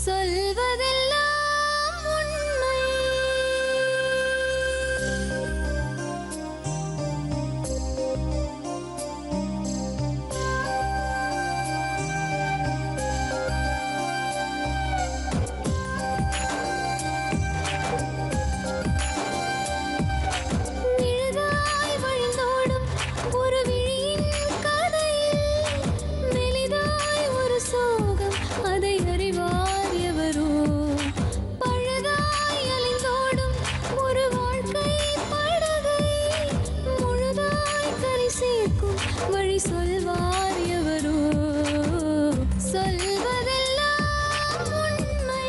சொல்வதெல்லாம் உண்மை. நிழலாய் வழிந்தோடும் ஒரு விழியின் கதையில் மெலிதாய் ஒரு சோகம், அதை அறிவார் எவரோ. பழுதாய் அலைந்தோடும் ஒரு வாழ்க்கை படகை முழுதாய் கரை சேர்க்கும் வழி சொல்வார் எவரோ. சொல்வதெல்லாம் உண்மை.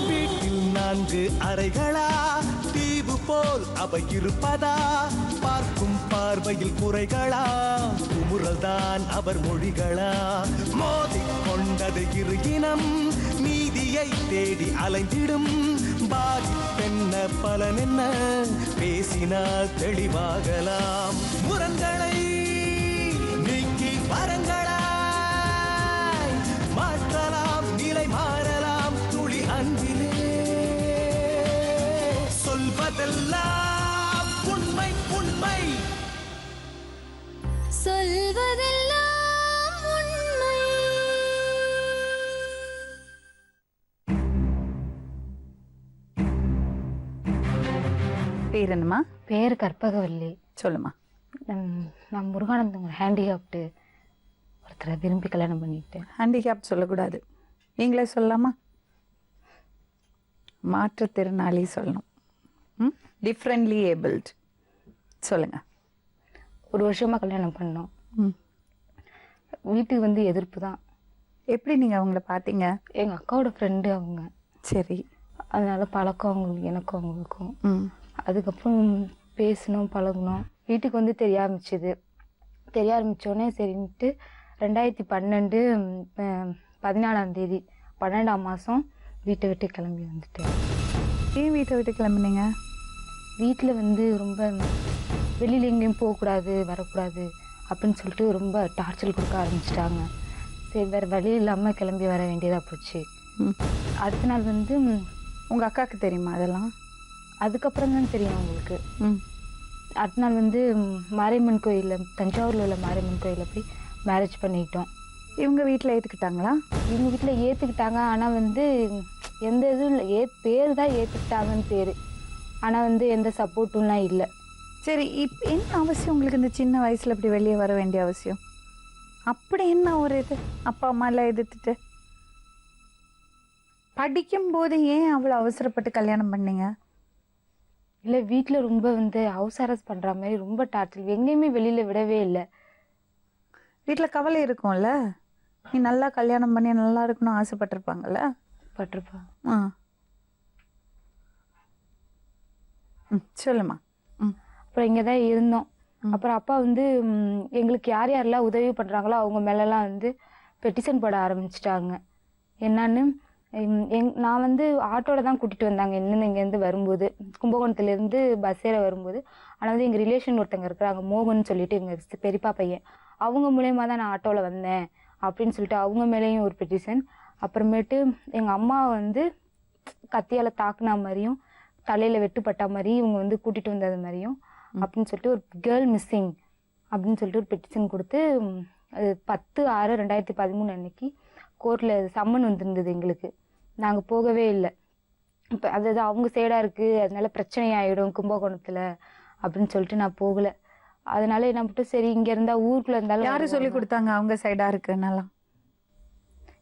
வீட்டில் 4 அறைகளா, தீவு போல் அவை இருப்பதா? பார்க்கும் பார்வையில் குறைகளா, குமுறல்தான் அவர் மொழிகளா? மோதிக் கொண்டது இரு இனம், நீதியை தேடி அலைந்திடும். பாதிப்பென்ன பலன் என்ன, பேசினால் தெளிவாகலாம். முரண்களை நீக்கி வரங்களாய் மாற்றலாம், நிலை மாறலாம் துளி அன்பிலே. சொல்வதெல்லாம் உண்மை உண்மை. சொல்வதெல்லாம் உண்மை. பேர் என்னம்மா? பேர் கற்பகவல்லி. சொல்லுமா. நான் முருகானந்தங்க ஹேண்டிகேப்டு ஒருத்தரை விரும்பி கல்யாணம் பண்ணிக்கிட்டேன். ஹேண்டிகேப் சொல்லக்கூடாது, நீங்களே சொல்லலாமா? மாற்றுத்திறனாளி சொல்லணும். டிஃப்ரெண்ட்லி ஏபிள்ட் சொல்லுங்க. ஒரு வருஷமாக கல்யாணம் பண்ணோம். ம். வீட்டுக்கு வந்து எதிர்ப்பு தான். எப்படி நீங்கள் அவங்கள பார்த்தீங்க? எங்கள் அக்காவோட ஃப்ரெண்டு அவங்க. சரி. அதனால பழக்கம் அவங்களுக்கு எனக்கும் அவங்களுக்கும். ம். அதுக்கப்புறம் பேசணும் பழகணும். வீட்டுக்கு வந்து தெரிய ஆரம்பித்தோடனே சரின்ட்டு 2012 14ஆம் தேதி 12ஆம் மாதம் வீட்டை விட்டு கிளம்பி வந்துட்டேன். ஏன் வீட்டை விட்டு கிளம்புனீங்க? வீட்டில் வந்து ரொம்ப வெளியில் எங்கேயும் போகக்கூடாது வரக்கூடாது அப்படின்னு சொல்லிட்டு ரொம்ப டார்ச்சர் கொடுக்க ஆரம்பிச்சிட்டாங்க. சரி வேறு வழி இல்லாமல் கிளம்பி வர வேண்டியதாக போச்சு. அடுத்த நாள் வந்து உங்கள் அக்காவுக்கு தெரியுமா அதெல்லாம்? அதுக்கப்புறம் தான் தெரியும் அவங்களுக்கு. ம். அடுத்த நாள் வந்து மாரியம்மன் கோயிலில், தஞ்சாவூரில் உள்ள மாரியம்மன் கோயிலில் போய் மேரேஜ் பண்ணிக்கிட்டோம். இவங்க வீட்டில் ஏற்றுக்கிட்டாங்களா? இவங்க வீட்டில் ஏற்றுக்கிட்டாங்க. ஆனால் வந்து எந்த இதுவும் இல்லை, பேர் தான் ஏற்றுக்கிட்டாங்கன்னு பேர். ஆனால் வந்து எந்த சப்போர்ட்டும்லாம் இல்லை. சரி, இப்போ என்ன அவசியம் உங்களுக்கு இந்த சின்ன வயசில் இப்படி வெளியே வர வேண்டிய அவசியம்? அப்படி என்ன ஒரு இது? அப்பா அம்மாலாம் எதிர்த்துட்டு படிக்கும்போது ஏன் அவ்வளோ அவசரப்பட்டு கல்யாணம் பண்ணீங்க? இல்லை வீட்டில் ரொம்ப வந்து ஹவுஸ் அரெஸ்ட் பண்ணுற மாதிரி ரொம்ப டார்ச்சர், எங்கேயுமே வெளியில் விடவே இல்லை. வீட்டில் கவலை இருக்கும்ல, நீ நல்லா கல்யாணம் பண்ணி நல்லா இருக்கணும் ஆசைப்பட்டிருப்பாங்கல்ல? பட்டிருப்பா. ஆ. ம், சொல்லுமா. ம். அப்புறம் இங்கே தான் இருந்தோம். அப்புறம் அப்பா வந்து எங்களுக்கு யார் யாரெல்லாம் உதவி பண்ணுறாங்களோ அவங்க மேலெலாம் வந்து பெட்டிஷன் போட ஆரம்பிச்சிட்டாங்க. என்னன்னு நான் வந்து ஆட்டோவில் தான் கூட்டிகிட்டு வந்தாங்க என்னென்னு இங்கேருந்து வரும்போது, கும்பகோணத்துலேருந்து பஸ் ஏற வரும்போது. ஆனால் வந்து எங்கள் ரிலேஷன் ஒருத்தங்க இருக்கிறாங்க, மோகன் சொல்லிட்டு எங்கள் பெரியப்பா பையன், அவங்க மூலயமா தான் நான் ஆட்டோவில் வந்தேன் அப்படின்னு சொல்லிட்டு அவங்க மேலேயும் ஒரு பெட்டிஷன். அப்புறமேட்டு எங்கள் அம்மா வந்து கத்தியால் தாக்குனா மாதிரியும் தலையில் வெட்டுப்பட்ட மாதிரி இவங்க வந்து கூட்டிகிட்டு வந்தது மாதிரியும் அப்படின்னு சொல்லிட்டு ஒரு கேர்ள் மிஸ்ஸிங் அப்படின்னு சொல்லிட்டு ஒரு பெட்டிஷன் கொடுத்து அது 10/6/2013 அன்னைக்கு கோர்ட்டில் சம்மன் வந்துருந்தது எங்களுக்கு. நாங்கள் போகவே இல்லை. இப்போ அதாவது அவங்க சைடாக இருக்குது, அதனால பிரச்சனை ஆகிடும் கும்பகோணத்தில் அப்படின்னு சொல்லிட்டு நான் போகலை. அதனால என்ன மட்டும் சரி இங்கே இருந்தால் ஊருக்குள்ளே இருந்தாலும். யாரு சொல்லி கொடுத்தாங்க அவங்க சைடா இருக்குன்னாலாம்?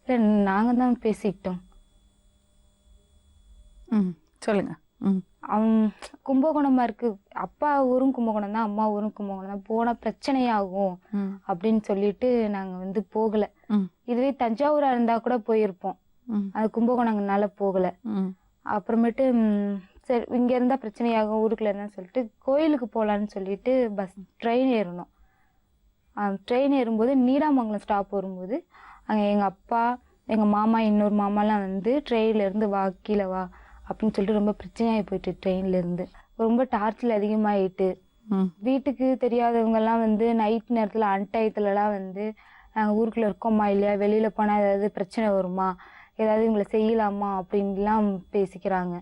இல்லை நாங்கள் தான் பேசிக்கிட்டோம். ம், சொல்லுங்க. ம். கும்பகோணமாக இருக்குது, அப்பா ஊரும் கும்பகோணம் தான், அம்மா ஊரும் கும்பகோணம் தான், போனால் பிரச்சனையாகும் அப்படின்னு சொல்லிட்டு நாங்கள் வந்து போகலை. இதுவே தஞ்சாவூராக இருந்தால் கூட போயிருப்போம், அது கும்பகோணங்கனால போகலை. அப்புறமேட்டு சரி இங்கே இருந்தால் பிரச்சனையாகும் ஊருக்குள்ள இருந்தான்னு சொல்லிட்டு கோயிலுக்கு போகலான்னு சொல்லிட்டு ட்ரெயின் ஏறணும். ட்ரெயின் ஏறும்போது நீடாமங்கலம் ஸ்டாப் வரும்போது அங்கே எங்கள் அப்பா, எங்கள் மாமா, இன்னொரு மாமாலாம் வந்து ட்ரெயின்லேருந்து வா கீழே வா அப்படின்னு சொல்லிட்டு ரொம்ப பிரச்சனையாகி போயிட்டு ட்ரெயின்லேருந்து ரொம்ப டார்ச்சர் அதிகமாகிட்டு வீட்டுக்கு தெரியாதவங்கெல்லாம் வந்து நைட் நேரத்தில் அன்டயத்துலலாம் வந்து நாங்கள் ஊருக்குள்ளே இருக்கோமா இல்லையா, வெளியில் போனால் ஏதாவது பிரச்சனை வருமா, ஏதாவது இவங்களை செய்யலாமா அப்படின்லாம் பேசிக்கிறாங்க.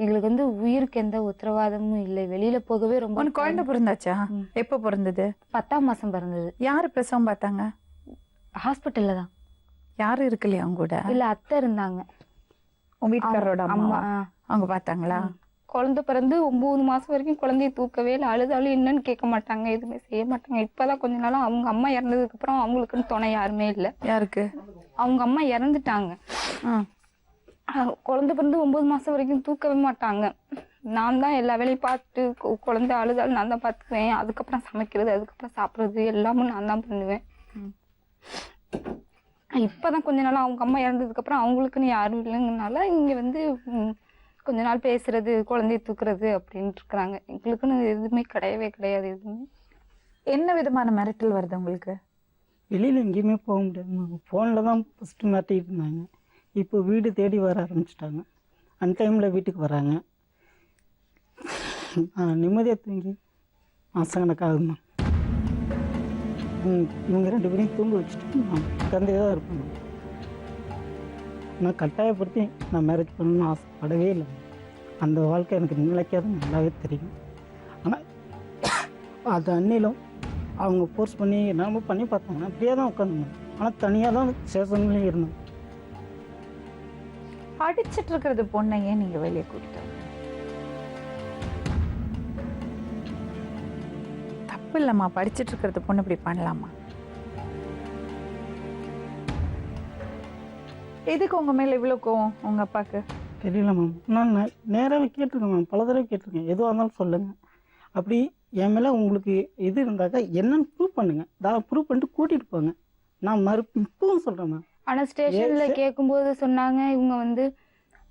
எங்களுக்கு வந்து உயிருக்கு எந்த உத்தரவாதமும் இல்லை, வெளியில போகவே ரொம்ப. உனக்கு குழந்தை பிறந்தாச்சா? எப்போ பிறந்தது? 10ஆம் மாசம் பிறந்தது. யாரு பிரசவம் பார்த்தாங்க? ஹாஸ்பிட்டல்ல தான். யாரும் இருக்கலையா அவங்க கூட? இல்ல, அத்தை இருந்தாங்க. உங்க வீட்டுக்காரோட அம்மா அம்மா. அவங்க பார்த்தாங்களா? குழந்தை பிறந்து 9 மாசம் வரைக்கும் குழந்தைய தூக்கவே இல்லை. அழுதாலும் என்னன்னு கேட்க மாட்டாங்க, எதுவுமே செய்ய மாட்டாங்க. இப்பதான் கொஞ்ச நாளா அவங்க அம்மா இறந்ததுக்கு அப்புறம் அவங்களுக்குன்னு துணை யாருமே இல்லை. யாருக்கு? அவங்க அம்மா இறந்துட்டாங்க. குழந்தை பிறந்து 9 மாசம் வரைக்கும் தூக்கவே மாட்டாங்க. நான் தான் எல்லா வேலையும் பார்த்து குழந்தை அழுதாலும் நான் தான் பார்த்துக்குவேன். அதுக்கப்புறம் சமைக்கிறது, அதுக்கப்புறம் சாப்பிட்றது எல்லாமே நான் தான் பண்ணுவேன். இப்போதான் கொஞ்ச நாள் அவங்க அம்மா இறந்ததுக்கப்புறம் அவங்களுக்குன்னு யாரும் இல்லைங்கனால இங்கே வந்து கொஞ்ச நாள் பேசுறது, குழந்தைய தூக்குறது அப்படின்ட்டு இருக்கிறாங்க. எங்களுக்குன்னு எதுவுமே கிடையவே கிடையாது. எதுவுமே. என்ன விதமான மிரட்டல் வருது உங்களுக்கு? வெளியில் எங்கேயுமே போக முடியாது. ஃபோனில் தான் ஃபஸ்ட்டு மிரட்டிட்டு இருந்தாங்க. இப்போ வீடு தேடி வர ஆரம்பிச்சிட்டாங்க. அன்டைமில் வீட்டுக்கு வராங்க. நிம்மதியாக தூங்கி மாதக்கணக்காகுமா. இவங்க 2 பேரையும் தூங்க வச்சுட்டு நான் உட்காந்தே தான் இருப்பேன். நான் கட்டாயப்படுத்தி நான் மேரேஜ் பண்ணணும்னு ஆசைப்படவே இல்லை. அந்த வாழ்க்கை எனக்கு நிலைக்காது நல்லாவே தெரியும். ஆனால் அது அன்னிலும் அவங்க ஃபோர்ஸ் பண்ணி என்னமோ பண்ணி பார்த்தாங்க. அப்படியே தான் உட்காந்துருந்தேன். ஆனால் தனியாக தான் ஸ்டேஷன்லேயும் இருந்தேன். படிச்சுட்டு இருக்கிறது பொண்ணை ஏன் நீங்க வெளியே கூப்பிட்டாங்க? தப்பு இல்லம்மா, படிச்சுட்டு இருக்கிறது பொண்ணு இப்படி பண்ணலாமா? எதுக்கு உங்க மேல இவ்வளவு கோவம் உங்க அப்பாக்கு? தெரியல மேம். நான் நேராகவே கேட்டிருக்கேன் மேம், பல தடவை கேட்டிருக்கேன். எதுவாக இருந்தாலும் சொல்லுங்கள், அப்படி என் மேலே உங்களுக்கு இது இருந்தாக்கா என்னன்னு ப்ரூவ் பண்ணுங்கள், நான் ப்ரூவ் பண்ணிட்டு கூட்டிகிட்டு போங்க. நான் இப்பவும் சொல்கிறேன் மேம். ஆனால் ஸ்டேஷனில் கேட்கும்போது சொன்னாங்க இவங்க வந்து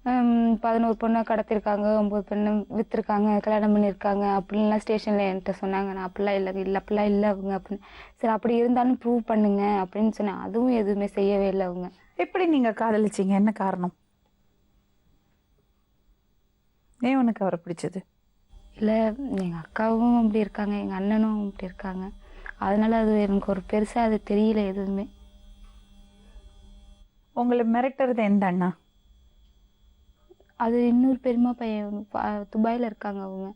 11 பொண்ணை கடத்திருக்காங்க, 9 பெண்ணை விற்றுருக்காங்க, கல்யாணம் பண்ணியிருக்காங்க அப்படின்லாம் ஸ்டேஷனில் என்கிட்ட சொன்னாங்க. நான் அப்படிலாம் இல்லை அப்படிலாம் இல்லை அவங்க அப்படின்னு. சரி, அப்படி இருந்தாலும் ப்ரூவ் பண்ணுங்க அப்படின்னு சொன்னேன். அதுவும் எதுவுமே செய்யவே இல்லை அவங்க. எப்படி நீங்க காதலிச்சீங்க? என்ன காரணம்? ஏன் உனக்கு அவரை பிடிச்சது? இல்லை, எங்கள் அக்காவும் அப்படி இருக்காங்க, எங்கள் அண்ணனும் அப்படி இருக்காங்க. அதனால அது எனக்கு ஒரு பெருசாக அது தெரியல எதுவுமே. உங்களை மிரட்டுறது எந்த அண்ணா? அது இன்னொரு பெரியம்மா பையன் துபாயில் இருக்காங்க அவங்க.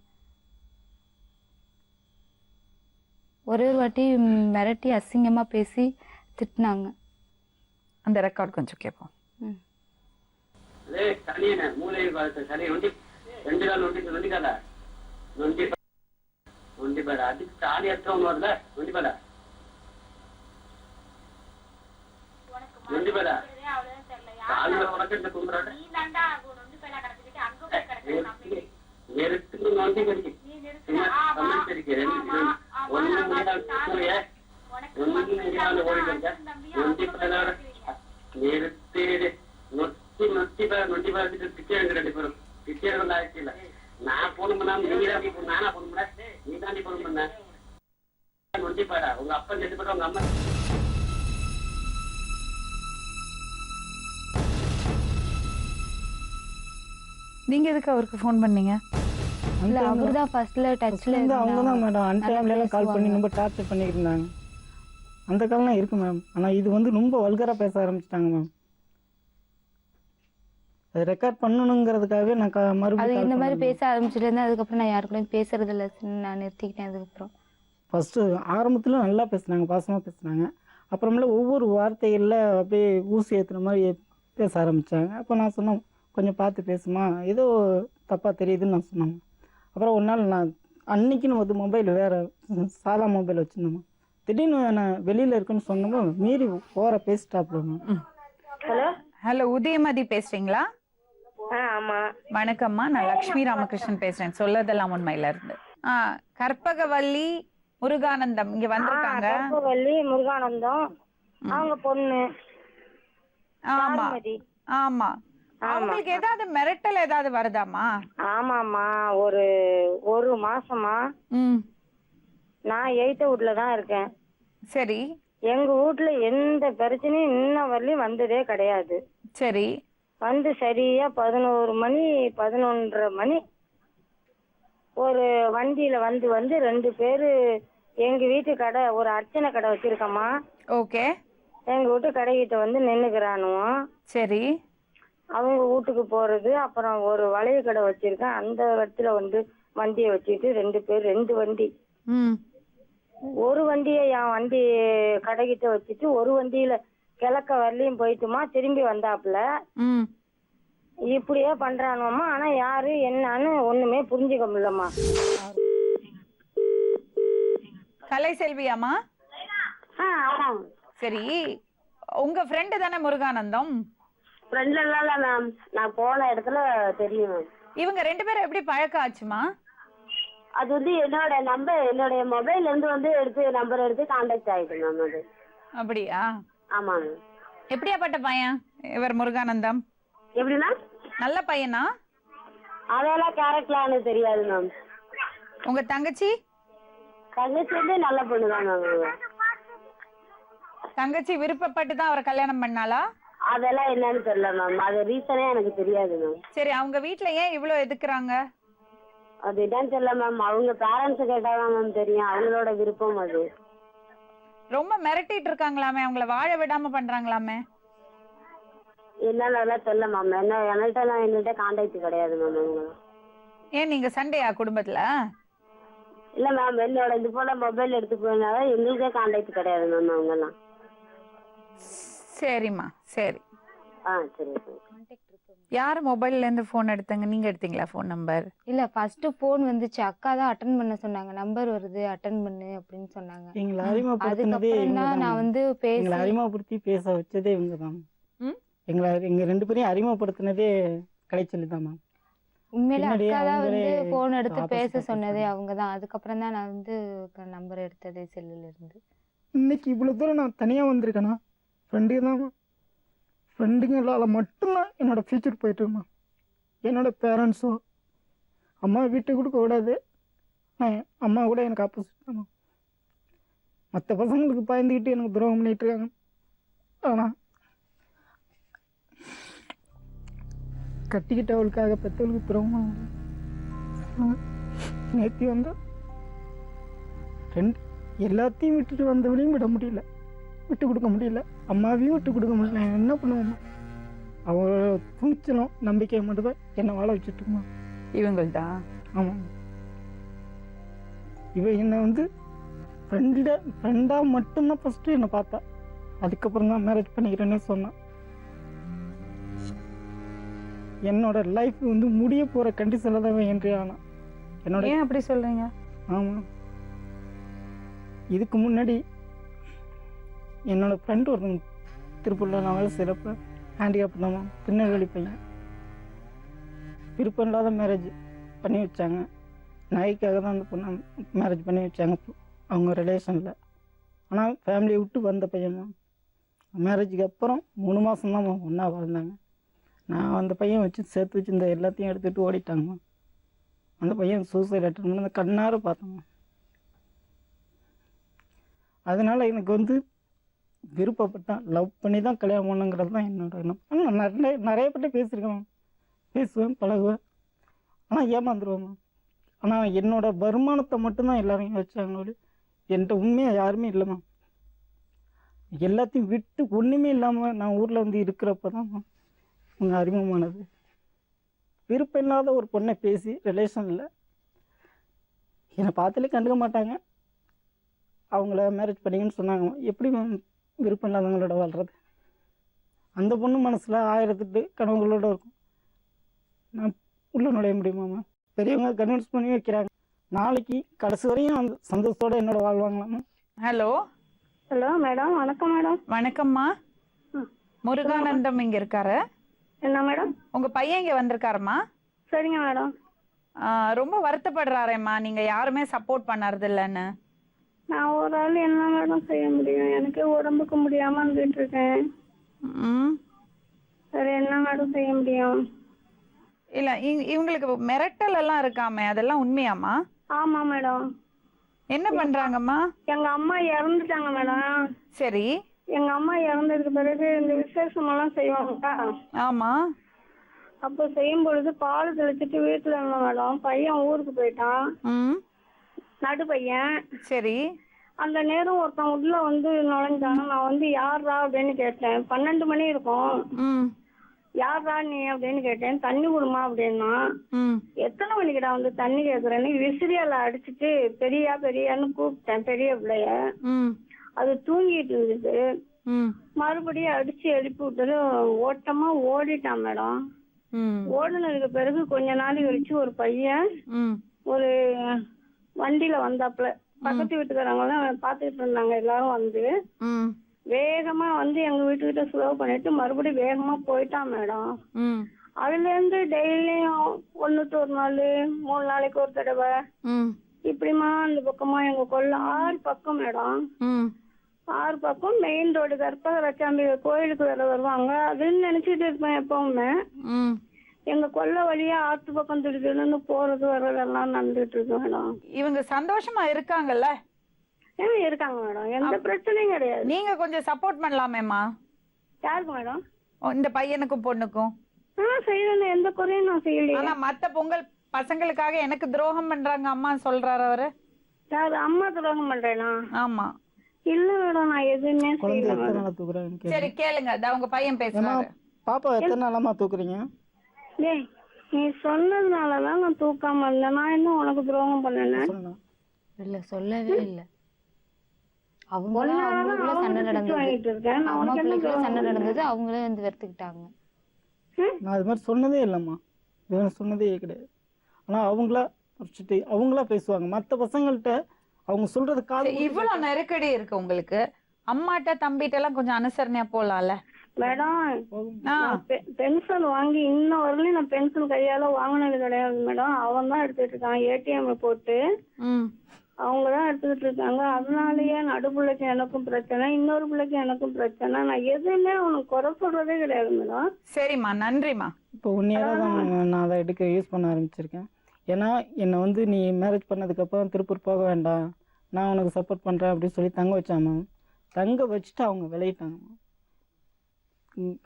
ஒரே ஒரு வாட்டி மிரட்டி அசிங்கமாக பேசி திட்டினாங்க. அந்த ரெக்கார்ட் கொஞ்சம் கேட்போம். நான் போன் பண்ணா நானா போன் பண்ண, நீ தாண்டி போன் பண்ண. நொண்டிப்பாடா உங்க அப்பா செட்டு போட்டு உங்க அம்மா. நீங்க எதுக்கு அவருக்கு ஃபோன் பண்ணீங்க? இல்லை, அவர் தான் ஃபர்ஸ்ட்ல டச்சில் வந்து அவங்க தான் மேடம் அன்டைம்லாம் கால் பண்ணி ரொம்ப டார்ச்சர் பண்ணிக்கிட்டு இருந்தாங்க. அந்த காலம்லாம் இருக்கு மேம். ஆனால் இது வந்து ரொம்ப வல்கராக பேச ஆரம்பிச்சிட்டாங்க மேம். அது ரெக்கார்ட் பண்ணணுங்கிறதுக்காகவே நான் அது மறுபடியும் இந்த மாதிரி பேச ஆரம்பிச்சுட்டு அதுக்கப்புறம் நான் யாருக்கூடையும் பேசுறது இல்லை, நான் நிறுத்திக்கிட்டேன். அதுக்கப்புறம் ஃபஸ்ட்டு ஆரம்பத்தில் நல்லா பேசுனாங்க, பாசமாக பேசுனாங்க. அப்புறமேல ஒவ்வொரு வார்த்தைகளில் அப்படியே ஊசி ஏற்றுன மாதிரி பேச ஆரம்பித்தாங்க. அப்போ நான் சொன்னேன், கொஞ்சம் பார்த்து பேசுமா, ஏதோ தப்பாக தெரியுதுன்னு நான் சொன்னேன். அப்புறம் ஒரு நாள் நான் அன்னைக்குன்னு வந்து மொபைல் வேறு சாதா மொபைல் வச்சுருந்தோம்மா. திடீர்னு நான் வெளியில் இருக்குன்னு சொன்னமோ மீறி ஓர பேசிட்டாப்ல. ஹலோ ஹலோ, உதயமதி பேசுறீங்களா? ஆமா. வணக்கம்மா, நான் லக்ஷ்மி ராமகிருஷ்ணன் பேசுறேன், சொல்லதெல்லாம் உண்மையில இருந்து. கற்பகவல்லி முருகானந்தம் இங்க வந்திருக்காங்க. கற்பகவல்லி முருகானந்தம் அவங்க பொண்ணு. ஆமா ஆமா. அவங்களுக்கு ஏதாவது மிரட்டல் ஏதாவது வருதாமா? ஆமாமா, ஒரு மாசமா நான் 8th வீட்ல தான் இருக்கேன். சரி. எங்க வீட்ல எந்த பிரச்சனையும் இன்ன வரலையும் வந்ததே கிடையாது. சரி. வந்து சரியா 11 மணி 11:30 மணி ஒரு வண்டியில வந்து 2 பேரு எங்க வீட்டு கடை ஒரு அர்ச்சனை கடை வச்சிருக்கம்மா. ஓகே. எங்க வீட்டு கடைகிட்ட வந்து நின்னுக்கிறானுவோம். சரி. அவங்க வீட்டுக்கு போறது. அப்புறம் ஒரு வளைய கடை வச்சிருக்கேன், அந்த இடத்துல வந்து வண்டியை வச்சுட்டு 2 பேர் 2 வண்டி. ஒரு வண்டியை என் வண்டி கடைகிட்ட வச்சுட்டு ஒரு வண்டியில கிழக்க வரலையும் போயிட்டுமா திரும்பி வந்தாப்புல. இப்படியே பண்றானுமா. ஆனா யாரு என்னன்னு ஒண்ணுமே புரிஞ்சுக்க முடியலம்மா. கலை செல்வியாமா? ஆமா. சரி, உங்க ஃப்ரெண்டு தானே முருகானந்தம்? ஃப்ரெண்ட் எல்லாம் இல்ல மேம், நான் போன இடத்துல தெரியும் மேம். இவங்க 2 பேரும் எப்படி பழக்கம் ஆச்சுமா? அது வந்து என்னுடைய மொபைல்ல இருந்து வந்து நம்பர் எடுத்து கான்டாக்ட் ஆயிட்டு மேம். அது அப்படியா? ஆமா மேம். எப்படியாப்பட்ட பையன் இவர் முருகானந்தம்? எப்படின்னா நல்ல பையனா? அதெல்லாம் கேரக்டர்லான்னு தெரியாது மேம். உங்க தங்கச்சி வந்து நல்ல பொண்ணு தான் மேம். தங்கச்சி விருப்பப்பட்டு தான் அவரை கல்யாணம் பண்ணாளா? அதெல்லாம் என்னன்னு தெரியல மேம், அது ரீசனே எனக்கு தெரியாது மேம். சரி, அவங்க வீட்ல ஏன் இவ்வளவு எதுக்குறாங்க? அது என்னன்னு தெரியல மேம், அவங்க பேரண்ட்ஸ் கேட்டாதான் மேம் தெரியும், அவங்களோட விருப்பம் அது. ரொம்ப மிரட்டிட்டு இருக்காங்களாமே, அவங்கள வாழ விடாம பண்றாங்களாமே. என்னன்னு அதெல்லாம் தெரியல மேம். என்கிட்ட கான்டாக்ட் கிடையாது மேம் அவங்க. ஏன் நீங்க சண்டையா குடும்பத்துல? இல்ல மேம், என்னோட இது போல மொபைல் எடுத்து போனால எங்களுக்கே கான்டாக்ட் கிடையாது மேம் அவங்க எல்லாம். சரிம்மா, சரி. சரி. யார் மொபைல்ல இருந்து போன் எடுத்தாங்க? நீங்க எடுத்தீங்களா போன் நம்பர்? இல்ல, ஃபர்ஸ்ட் போன் வந்துச்சு, அக்கா தான் அட்டன் பண்ண சொன்னாங்க, நம்பர் வருது அட்டன் பண்ணு அப்படின்னு சொன்னாங்க. எங்களை அறிமுகப்படுத்தினதே அதுக்கப்புறம் தான் நான் வந்து எங்களை அறிமுகப்படுத்தி பேச வச்சதே இவங்க தான். எங்க 2 பேரையும் அறிமுகப்படுத்தினதே கலைச்சொல்லி தான் மேம். உண்மையில அக்கா தான் வந்து போன் எடுத்து பேச சொன்னதே அவங்க தான். அதுக்கப்புறம் தான் நான் வந்து நம்பர் எடுத்ததே செல்லுல இருந்து. இன்னைக்கு இவ்வளவு தூரம் நான் தனியா வந்திருக்கேனா ஃப்ரெண்டு தான். ஃப்ரெண்டுங்களால மட்டும்தான் என்னோட ஃபியூச்சர் போயிட்டு இருக்குமா. என்னோட பேரண்ட்ஸோ அம்மா வீட்டுக்கு கொடுக்க கூடாது, அம்மா கூட எனக்கு ஆப்போசிட் தான். மற்ற பசங்களுக்கு பயந்துக்கிட்டு எனக்கு துரோகம் பண்ணிட்டு இருக்காங்க. ஆனால் கட்டிக்கிட்டவளுக்காக பெற்றவளுக்கு துரோகம். நேற்று வந்து எல்லாத்தையும் விட்டுட்டு வந்தவளையும் விட முடியல, விட்டு கொடுக்க முடியல, அம்மாவையும் விட்டு கொடுக்க முடியல. என்ன பண்ணுவோம்? அவ துணிச்சலும் நம்பிக்கையை மட்டும்தான் என்னை வாழ வச்சுட்டுமா. இவங்கள்தா? ஆமாம். இவ என்னை வந்து ஃப்ரெண்டாக மட்டும்தான் ஃபஸ்ட்டு என்னை பார்த்தா, அதுக்கப்புறம் தான் மேரேஜ் பண்ணிக்கிறேன்னே சொன்னான். என்னோட லைஃப் வந்து முடிய போகிற கண்டிஷனில் தான் என்ட்ரி ஆனான். என்னோட ஏன் அப்படி சொல்கிறீங்க? ஆமாம். இதுக்கு முன்னாடி என்னோட ஃப்ரெண்டு ஒருத்தங்க திருப்பூரில் நான் வேலை செய்கிறப்ப ஹேண்டிகேப் தான், திருநெல்வேலி பையன், விருப்பம் இல்லாத மேரேஜ் பண்ணி வச்சாங்க. நாய்க்காக தான் அந்த பொண்ணை மேரேஜ் பண்ணி வச்சாங்க அவங்க ரிலேஷனில். ஆனால் ஃபேமிலியை விட்டு வந்த பையன் தான். மேரேஜுக்கு அப்புறம் 3 மாதம் தான் ஒன்றா வாழ்ந்தாங்க. நான் அந்த பையன் வச்சு சேர்த்து வச்சு இந்த எல்லாத்தையும் எடுத்துகிட்டு ஓடிட்டாங்க. அந்த பையன் சூசைட் அட்டன் பண்ணி அந்த கண்ணார பார்த்தோங்க. அதனால் எனக்கு வந்து விருப்பப்பட்டான், லவ் பண்ணி தான் கல்யாணம் பண்ணுங்கிறது தான் என்னோட எண்ணம். ஆனால் நிறைய பேர்ட்ட பேசியிருக்கேன், பேசுவேன், பழகுவேன், ஆனால் ஏமாந்துருவேன். ஆனால் என்னோட வருமானத்தை மட்டும்தான் எல்லாரும் வச்சாங்களோடு என்கிட்ட உண்மையாக யாருமே இல்லைம்மா. எல்லாத்தையும் விட்டு ஒன்றுமே இல்லாமல் நான் ஊரில் வந்து இருக்கிறப்ப தான் உங்கள் அறிமுகமானது. விருப்பம் இல்லாத ஒரு பொண்ணை பேசி ரிலேஷனில் என்னை பார்த்தாலே கண்டுக்க மாட்டாங்க, அவங்கள மேரேஜ் பண்ணிங்கன்னு சொன்னாங்க. எப்படி விருப்பம் இல்லாதவங்களோட வாழ்கிறது? அந்த பொண்ணு மனசில் 1008 கனவுகளோடு இருக்கும். நான் உள்ள நுழைய முடியுமாம்மா? பெரியவங்க கன்வின்ஸ் பண்ணி வைக்கிறாங்க, நாளைக்கு கடைசி வரையும் அந்த சந்தோஷத்தோடு என்னோட வாழ்வாங்களாம்மா. Hello hello madam. வணக்கம் மேடம். வணக்கம்மா. முருகானந்தம் இங்கே இருக்காரு. என்ன மேடம்? உங்கள் பையன் இங்கே வந்திருக்காருமா? சரிங்க மேடம். ரொம்ப வருத்தப்படுறாரேம்மா, நீங்கள் யாருமே சப்போர்ட் பண்ணறது இல்லைன்னு. நான் ஒரு ஆள் என்ன மேடம் செய்ய முடியும்? எனக்கு உடம்புக்கு முடியாம வந்துட்டு இருக்கேன். சரி, என்ன மேடம் செய்ய முடியும்? இல்ல, இவங்களுக்கு மிரட்டல் எல்லாம் இருக்காமே, அதெல்லாம் உண்மையாமா? ஆமா மேடம். என்ன பண்றாங்கம்மா? எங்க அம்மா இறந்துட்டாங்க மேடம். சரி. எங்க அம்மா இறந்ததுக்கு பிறகு இந்த விசேஷம் எல்லாம் செய்வாங்க. ஆமா. அப்போ செய்யும் பொழுது பால் தெளிச்சிட்டு வீட்டுல இருந்தோம் மேடம். பையன் ஊருக்கு போயிட்டான், ம் நடு பையன். சரி. அந்த நேரம் ஒருத்தன் உள்ள வந்து நுழைஞ்சான். நான் வந்து யாரா அப்படின்னு கேட்டேன். 12 மணி இருக்கும். ம் யாரா நீ அப்படின்னு கேட்டேன். தண்ணி குடுமா அப்படின்னா. ம் எத்தனை மணிக்குடா வந்து தண்ணி கேக்குறேன்னு விசிறியால அடிச்சுட்டு பெரியான்னு கூப்பிட்டேன் பெரிய பிள்ளைய. ம் அது தூங்கிட்டு இருந்தது. ம் மறுபடியும் அடிச்சு எழுப்பி விட்டது ஓட்டமா ஓடிட்டான் மேடம். ம் ஓடுனதுக்கு பிறகு கொஞ்ச நாள் கழிச்சு ஒரு பையன் ம் ஒரு வண்டியில வந்தாப்புல. பக்கத்து வீட்டுக்காரங்க பாத்துக்கிட்டு இருந்தாங்க. எல்லாரும் வந்து ம் வேகமா வந்து எங்க வீட்டுக்கிட்ட ஸ்லோ பண்ணிட்டு மறுபடியும் வேகமா போயிட்டான் மேடம். ம் அதுல இருந்து டெய்லியும் 1 ஒரு நாள் 3 நாளைக்கு ஒரு தடவை ம் இப்படிமா அந்த பக்கமா எங்க கொல்ல 6 பக்கம் மேடம். ம் 6 பக்கம் மெயின் ரோடு கற்பகரச்சாம்பிகை கோயிலுக்கு வேற வருவாங்க. அதுன்னு நினைச்சிட்டு இருப்பேன் எப்பவுமே. ம் எங்க கொல்ல வழியா ஆத்து பக்கம் திடீர்னு போறது வர்றதெல்லாம் நடந்துட்டு இருக்கு மேடம். இவங்க சந்தோஷமா இருக்காங்கல்ல? இருக்காங்க மேடம், எந்த பிரச்சனையும் கிடையாது. நீங்க கொஞ்சம் சப்போர்ட் பண்ணலாமேம்மா. யாருக்கு மேடம்? இந்த பையனுக்கும் பொண்ணுக்கும். செய்யணும், எந்த குறையும் நான் செய்யலையே. ஆனா மத்த பொங்கல் பசங்களுக்காக எனக்கு துரோகம் பண்றாங்க அம்மா சொல்றாரு அவரு. யாரு அம்மா துரோகம் பண்றேனா? ஆமா. இல்ல மேடம், நான் எதுவுமே குழந்தை செய்யல எத்தனை மேடம். நாளா தூக்குறாங்கன்னு சரி கேளுங்க, அவங்க பையன் பேசுறாரு. பாப்பா எத்தனை நாளாமா தூக்குறீங்க? டேய், நீ சொன்னதுனாலதான் நான் தூக்காம இருந்தேன். நான் இன்னும் உனக்கு துரோகம் பண்ணேன்? இல்ல சொல்லவே இல்ல. அவங்களுக்குள்ள சண்டை நடந்தது. அம்மா பிள்ளைக்குள்ள சண்டை நடந்தது. அவங்களே வந்து வெறுத்துக்கிட்டாங்க. நான் அது மாதிரி சொன்னதே இல்லைம்மா, இது சொன்னதே கிடையாது. ஆனால் அவங்களா பேசுவாங்க. மற்ற பசங்கள்கிட்ட அவங்க சொல்றது காது. இவ்வளவு நெருக்கடி இருக்கு உங்களுக்கு, அம்மாட்ட தம்பிட்ட எல்லாம் கொஞ்சம் அனுசரணையா போலாம்ல மேடம். பென்சில் வாங்கி இன்ன வரலையும் நான் பென்சில் கையால வாங்கினது கிடையாது மேடம். அவன் தான் எடுத்துட்டு இருக்கான் ஏடிஎம் போட்டு. அவங்கதான் எடுத்துக்கிட்டு இருக்காங்க. அதனாலயே நடுப்புள்ளைக்கு எனக்கும் பிரச்சனை, இன்னொரு பிள்ளைக்கு எனக்கும் பிரச்சனை. நான் எதுவுமே அவனுக்கு குறை சொல்றதே கிடையாது மேடம். சரிம்மா, நன்றிம்மா. இப்போ 1 இயரா தான் நான் அதை யூஸ் பண்ண ஆரம்பிச்சிருக்கேன். ஏன்னா என்னை வந்து நீ மேரேஜ் பண்ணதுக்கப்புறம் திருப்பூர் போக வேண்டாம், நான் உனக்கு சப்போர்ட் பண்ணுறேன் அப்படின்னு சொல்லி தங்க வச்சாமா. தங்க வச்சுட்டு அவங்க விளையிட்டாங்க.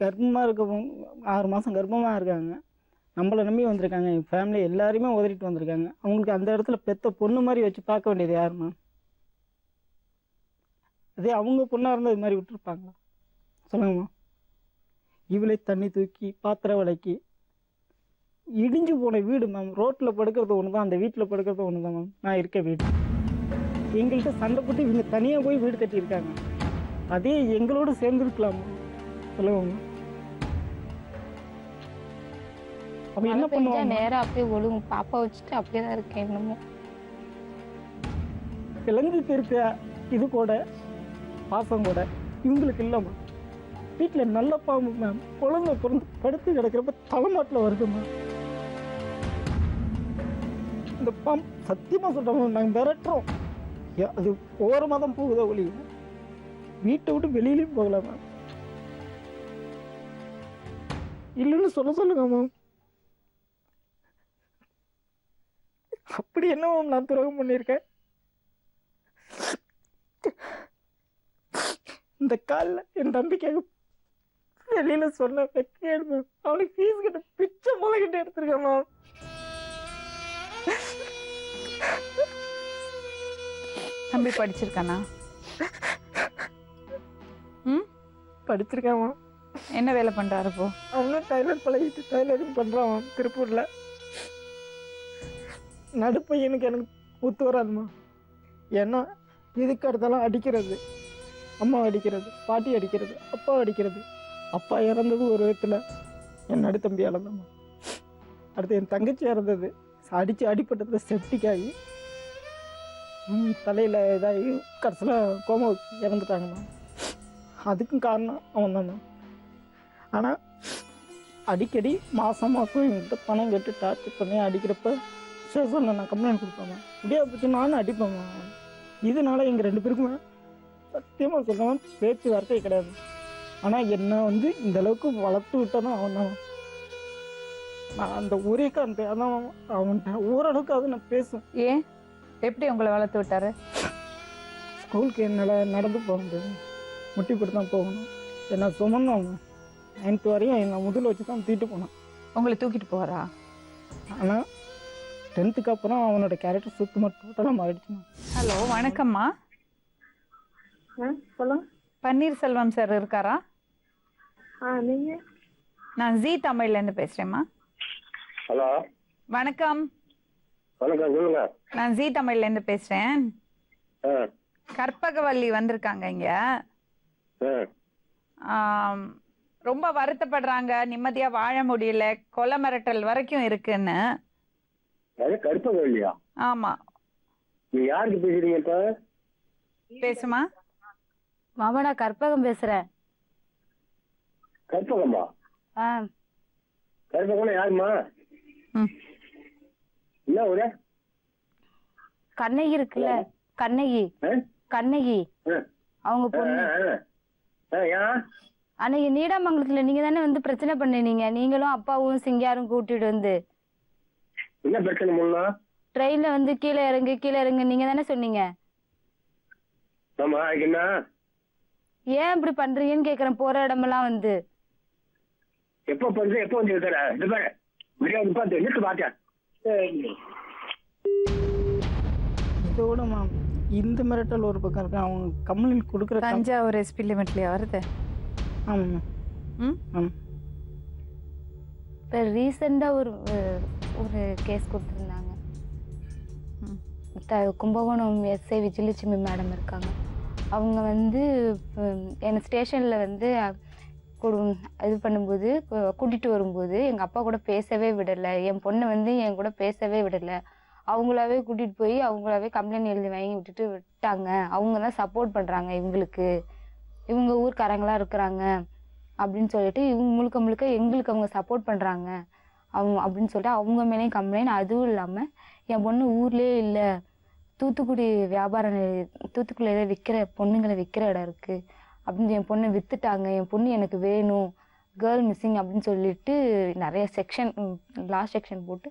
கர்ப்பமாக இருக்கவங்க 6 மாதம் கர்ப்பமாக இருக்காங்க. நம்மளை நம்பி வந்திருக்காங்க. என் ஃபேமிலி எல்லாருமே உதறிட்டு வந்திருக்காங்க. அவங்களுக்கு அந்த இடத்துல பெத்த பொண்ணு மாதிரி வச்சு பார்க்க வேண்டியது யாருமா? அதே அவங்க பொண்ணாக இருந்தால் இது மாதிரி விட்டுருப்பாங்களா சொல்லுங்கம்மா? இவளே தண்ணி தூக்கி பாத்திரம் விளக்கி இடிஞ்சு போன வீடு மேம். ரோட்டில் படுக்கிறது ஒன்று தான், அந்த வீட்டில் படுக்கிறது ஒன்று தான் மேம். நான் இருக்க வீடு எங்கள்கிட்ட சண்டை போட்டு இவங்க தனியாக போய் வீடு கட்டியிருக்காங்க. அதே எங்களோட சேர்ந்துருக்கலாமா சொல்லுவாங்க? அப்ப என்ன பண்ணுவாங்க? நேரம் அப்படியே ஒழுங்கு பாப்பா வச்சுட்டு அப்படியே தான் இருக்கேன். இன்னமும் கிளஞ்சிட்டு இருக்க இது கூட பாசம் கூட இவங்களுக்கு இல்லைம்மா. வீட்டில் நல்ல பாம்பு மேம். குழந்தை பிறந்து படுத்து கிடக்கிறப்ப தலைமாட்டில் வருது மேம். இந்த பாம்பு சத்தியமாக சொல்கிறோம், நாங்கள் விரட்டுறோம். அது ஓரமாக தான் போகுதோ ஒளி, வீட்டை விட்டு வெளியிலையும் போகலாம் மேம். இல்லைன்னு சொல்லுங்க மேம். அப்படி என்ன மேம் நான் துரோகம் பண்ணியிருக்கேன்? இந்த காலில் என் தம்பிக்காக வெளியில சொன்ன வெக்கேடு மேம். அவனுக்கு ஃபீஸ் கிட்ட பிச்சை முதல்கிட்ட எடுத்துருக்கேன் மேம். தம்பி படிச்சிருக்கானா? படிச்சிருக்கேன் மேம். என்ன வேலை பண்றாரு இப்போ? அவனும் டைலர் பழகிட்டு டைலரிங் பண்றான் மேம் திருப்பூர்ல. நடுப்பையனுக்கு எனக்கு ஒத்து வராதுமா. ஏன்னா இதுக்கு அடுத்தாலும் அடிக்கிறது, அம்மா அடிக்கிறது, பாட்டி அடிக்கிறது, அப்பா அடிக்கிறது. அப்பா இறந்தது ஒரு விதத்தில் என் நடுத்தம்பி இறந்தம்மா. அடுத்து என் தங்கச்சி இறந்தது அடிப்பட்டதில் செப்டிக் ஆகி தலையில் இதாகி கடைசியில் கோமா இறந்துட்டாங்கம்மா. அதுக்கும் காரணம் அவன் தான்மா. ஆனால் அடிக்கடி மாதம் என்கிட்ட பணம் கேட்டு டார்ச்சர் பண்ணி அடிக்கிறப்ப ஸ்டேஷனில் நான் கம்ப்ளைண்ட் கொடுப்பேம்மா. முடியாது பற்றி நானும் அடிப்பேம்மா. இதனால எங்கள் 2 பேருக்குமே சத்தியமாக சொல்லுவேன் பேச்சு வார்த்தையே கிடையாது. ஆனால் என்னை வந்து இந்த அளவுக்கு வளர்த்து விட்டதும் அவன் தான். நான் அந்த ஒரே காரணத்தை அதான் அவன்கிட்ட ஓரளவுக்கு அது நான் பேசுவேன். ஏன் எப்படி உங்களை வளர்த்து விட்டாரு? ஸ்கூலுக்கு என்னால் நடந்து போக முடியாது, முட்டி போட்டு தான் போகணும். என்னை சுமந்தவன் 9th வரையும் என்னை முதல்ல வச்சு தான் தீட்டு போனான். உங்களை தூக்கிட்டு போறா? ஆனால் 10th அப்புறம் அவனோட கேரக்டர் சுத்தமாக டோட்டலாக மாறிடுச்சுமா. ஹலோ, வணக்கம்மா. சொல்லுங்க. பன்னீர்செல்வம் சார் இருக்காரா? நீங்க? நான் ஜி தமிழ்லேருந்து பேசுகிறேம்மா. ஹலோ, வணக்கம். வணக்கம், சொல்லுங்க. நான் ஜி தமிழ்லேருந்து பேசுகிறேன். கற்பகவல்லி வந்திருக்காங்க இங்கே. ரொம்ப வருத்தப்படுறாங்க, நிம்மதியாக வாழ முடியல, கொலை மிரட்டல் வரைக்கும் இருக்குன்னு. கற்பகவல்லியா? ஆமாம். நீ யாருக்கு பேசுறீங்க இப்ப? பேசுமா? மாமா, நான் கற்பகம் பேசுறேன். கற்பகமா? கற்பகம் யாருமா? என்ன ஒரு கண்ணகி இருக்குல்ல, கண்ணகி கண்ணகி அவங்க பொண்ணு. அன்னைக்கு நீடாமங்கலத்துல நீங்க தானே வந்து பிரச்சனை பண்ணீங்க, நீங்களும் அப்பாவும் சிங்காரும் கூட்டிட்டு வந்து. என்ன பிரச்சனை முன்னா? ட்ரெயின்ல வந்து கீழே இறங்கு நீங்க தானே சொன்னீங்க. ஆமா, என்ன ஏன் இப்படி பண்றீங்கன்னு கேக்குறேன். போற இடமெல்லாம் வந்து எப்ப பண்ற, எப்ப வந்து பார்த்தேன். இதோட மேம் இந்த மிரட்டல் ஒரு பக்கம் இருக்கு. அவங்க கம்ப்ளைண்ட் கொடுக்குற தஞ்சாவூர் எஸ்பி லிமிட்லயா வருது? ஆமாம் மேம். ஆமாம். இப்போ ரீசெண்டாக ஒரு கேஸ் கொடுத்துருந்தாங்க. கும்பகோணம் எஸ்ஐ விஜயலட்சுமி மேடம் இருக்காங்க. அவங்க வந்து என்னை ஸ்டேஷனில் வந்து இது பண்ணும்போது, கூட்டிகிட்டு வரும்போது எங்கள் அப்பா கூட பேசவே விடலை, என் பொண்ணை வந்து என் கூட பேசவே விடலை. அவங்களாவே கூட்டிகிட்டு போய் அவங்களாவே கம்ப்ளைண்ட் எழுதி வாங்கி விட்டாங்க. அவங்க தான் சப்போர்ட் பண்ணுறாங்க இவங்களுக்கு, இவங்க ஊர்க்காரங்களாம் இருக்கிறாங்க அப்படின்னு சொல்லிட்டு இவங்க முழுக்க எங்களுக்கு அவங்க சப்போர்ட் பண்ணுறாங்க அவங்க அப்படின்னு சொல்லிட்டு அவங்க மேலேயும் கம்ப்ளைண்ட். அதுவும் இல்லாமல் என் பொண்ணு ஊர்லேயே இல்லை, தூத்துக்குடி தூத்துக்குடியில் விற்கிற பொண்ணுங்களை விற்கிற இடம் இருக்குது அப்படின்னு என் பொண்ணை விற்றுட்டாங்க, என் பொண்ணு எனக்கு வேணும், கேர்ள் மிஸ்ஸிங் அப்படின்னு சொல்லிட்டு நிறைய செக்ஷன், லாஸ்ட் செக்ஷன் போட்டு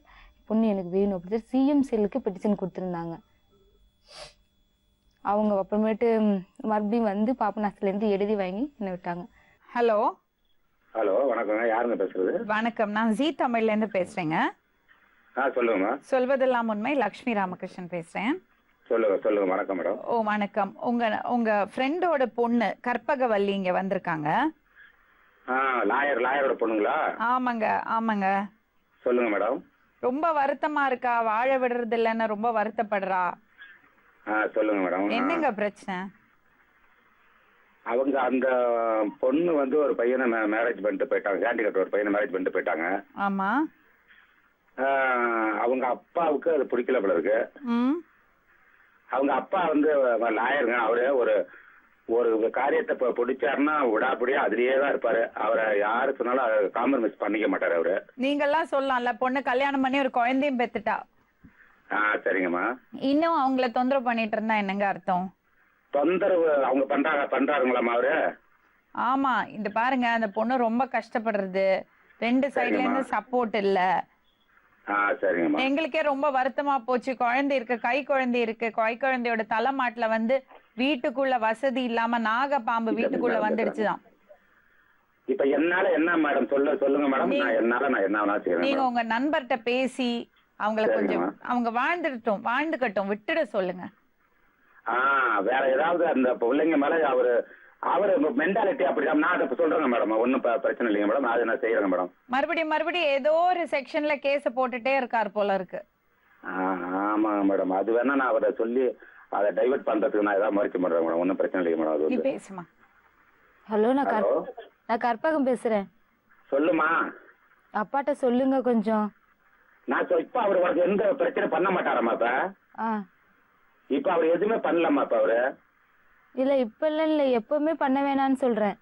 பொண்ணு எனக்கு வேணும் அப்படின்னு சிஎம் செல்லுக்கு பெட்டிஷன் கொடுத்துருந்தாங்க. அவங்க அப்புறமேட்டு மறுபடியும் வந்து பாபநாசத்துலேருந்து எழுதி வாங்கி என்ன விட்டாங்க. ஹலோ. ஹலோ, வணக்கங்க. யாருங்க பேசுறது? வணக்கம், நான் ஜி தமிழ்லேருந்து பேசுகிறேங்க. சொல்லுங்கம்மா. சொல்வதெல்லாம் உண்மை, லக்ஷ்மி ராமகிருஷ்ணன் பேசுகிறேன். சொல்லுங்க. வணக்கம் மேடம். ஓ வணக்கம். உங்க ஃப்ரெண்டோட பொண்ணு கற்பகவல்லி இங்க வந்திருக்காங்க. லாயரோட பொண்ணுங்களா? ஆமாங்க. சொல்லுங்க மேடம். ரொம்ப வருத்தமா இருக்கா, வாழ விடுறது இல்லைன்னு ரொம்ப வருத்தப்படுறா. சொல்லுங்க மேடம். என்னங்க பிரச்சனை? அவங்க அந்த பொண்ணு வந்து ஒரு பையனை மேரேஜ் பண்ணிட்டு போயிட்டாங்க, ஹேண்டிகேப்ட் ஒரு பையனை மேரேஜ் பண்ணிட்டு போயிட்டாங்க. ஆமா. அவங்க அப்பாவுக்கு அது பிடிக்கல போல இருக்கு. அவங்க அப்பா வந்து லாயருங்க. அவரு ஒரு காரியத்தை பிடிச்சாருன்னா விடாப்படியா அதுலயே தான் இருப்பாரு. அவரை யாரு சொன்னாலும் காம்ப்ரமைஸ் பண்ணிக்க மாட்டாரு அவரு. நீங்கெல்லாம் சொல்லலாம்ல, பொண்ணு கல்யாணம் பண்ணி ஒரு குழந்தையும் பெத்துட்டா. சரிங்கம்மா. இன்னும் அவங்கள தொந்தரவு பண்ணிட்டு இருந்தா என்னங்க அர்த்தம்? தொந்தரவு அவங்க பண்றாருங்களாமா அவரு? ஆமா, இந்த பாருங்க, அந்த பொண்ணு ரொம்ப கஷ்டப்படுறது, 2 சைட்ல இருந்து சப்போர்ட் இல்ல. சரிங்கம்மா. எங்களுக்கே ரொம்ப வருத்தமா போச்சு. குழந்தை இருக்கு, கை குழந்தையோட தலைமாட்டுல வந்து வீட்டுக்குள்ள வசதி இல்லாம நாகப்பாம்பு வீட்டுக்குள்ள வந்துடுச்சுதான். இப்ப என்னால என்ன மேடம் சொல்லுங்க மேடம். நான் என்ன செய்யறேன்? நீங்க உங்க நண்பர்கிட்ட பேசி அவங்கள கொஞ்சம் அவங்க வாழ்ந்துக்கட்டும் விட்டுட சொல்லுங்க. வேற ஏதாவது அந்த பிள்ளைங்க மேல அவரு மென்டாலிட்டி அப்படிதான். நான் அதை சொல்றேங்க மேடம், ஒன்னும் பிரச்சனை இல்லைங்க மேடம். அதை நான் செய்யறேங்க மேடம். மறுபடியும் ஏதோ ஒரு செக்ஷன்ல கேஸ் போட்டுட்டே இருக்காரு போல இருக்கு. ஆமா மேடம், அது வேணா நான் அவரை சொல்லி அதை டைவர்ட் பண்றதுக்கு நான் ஏதாவது முயற்சி பண்றேன் மேடம். ஒன்னும் பிரச்சனை இல்லைங்க மேடம். அது பேசுமா. ஹலோ, நான் கற்பகம் பேசுறேன். சொல்லுமா. அப்பாட்ட சொல்லுங்க கொஞ்சம். நான் இப்ப அவரு எந்த பிரச்சனை பண்ண மாட்டாரம்மா? இப்ப அவர் எதுவுமே பண்ணலாமா இப்ப அவரு? இல்ல இப்ப இல்ல, எப்பவுமே பண்ண வேணாம்னு சொல்றேன்.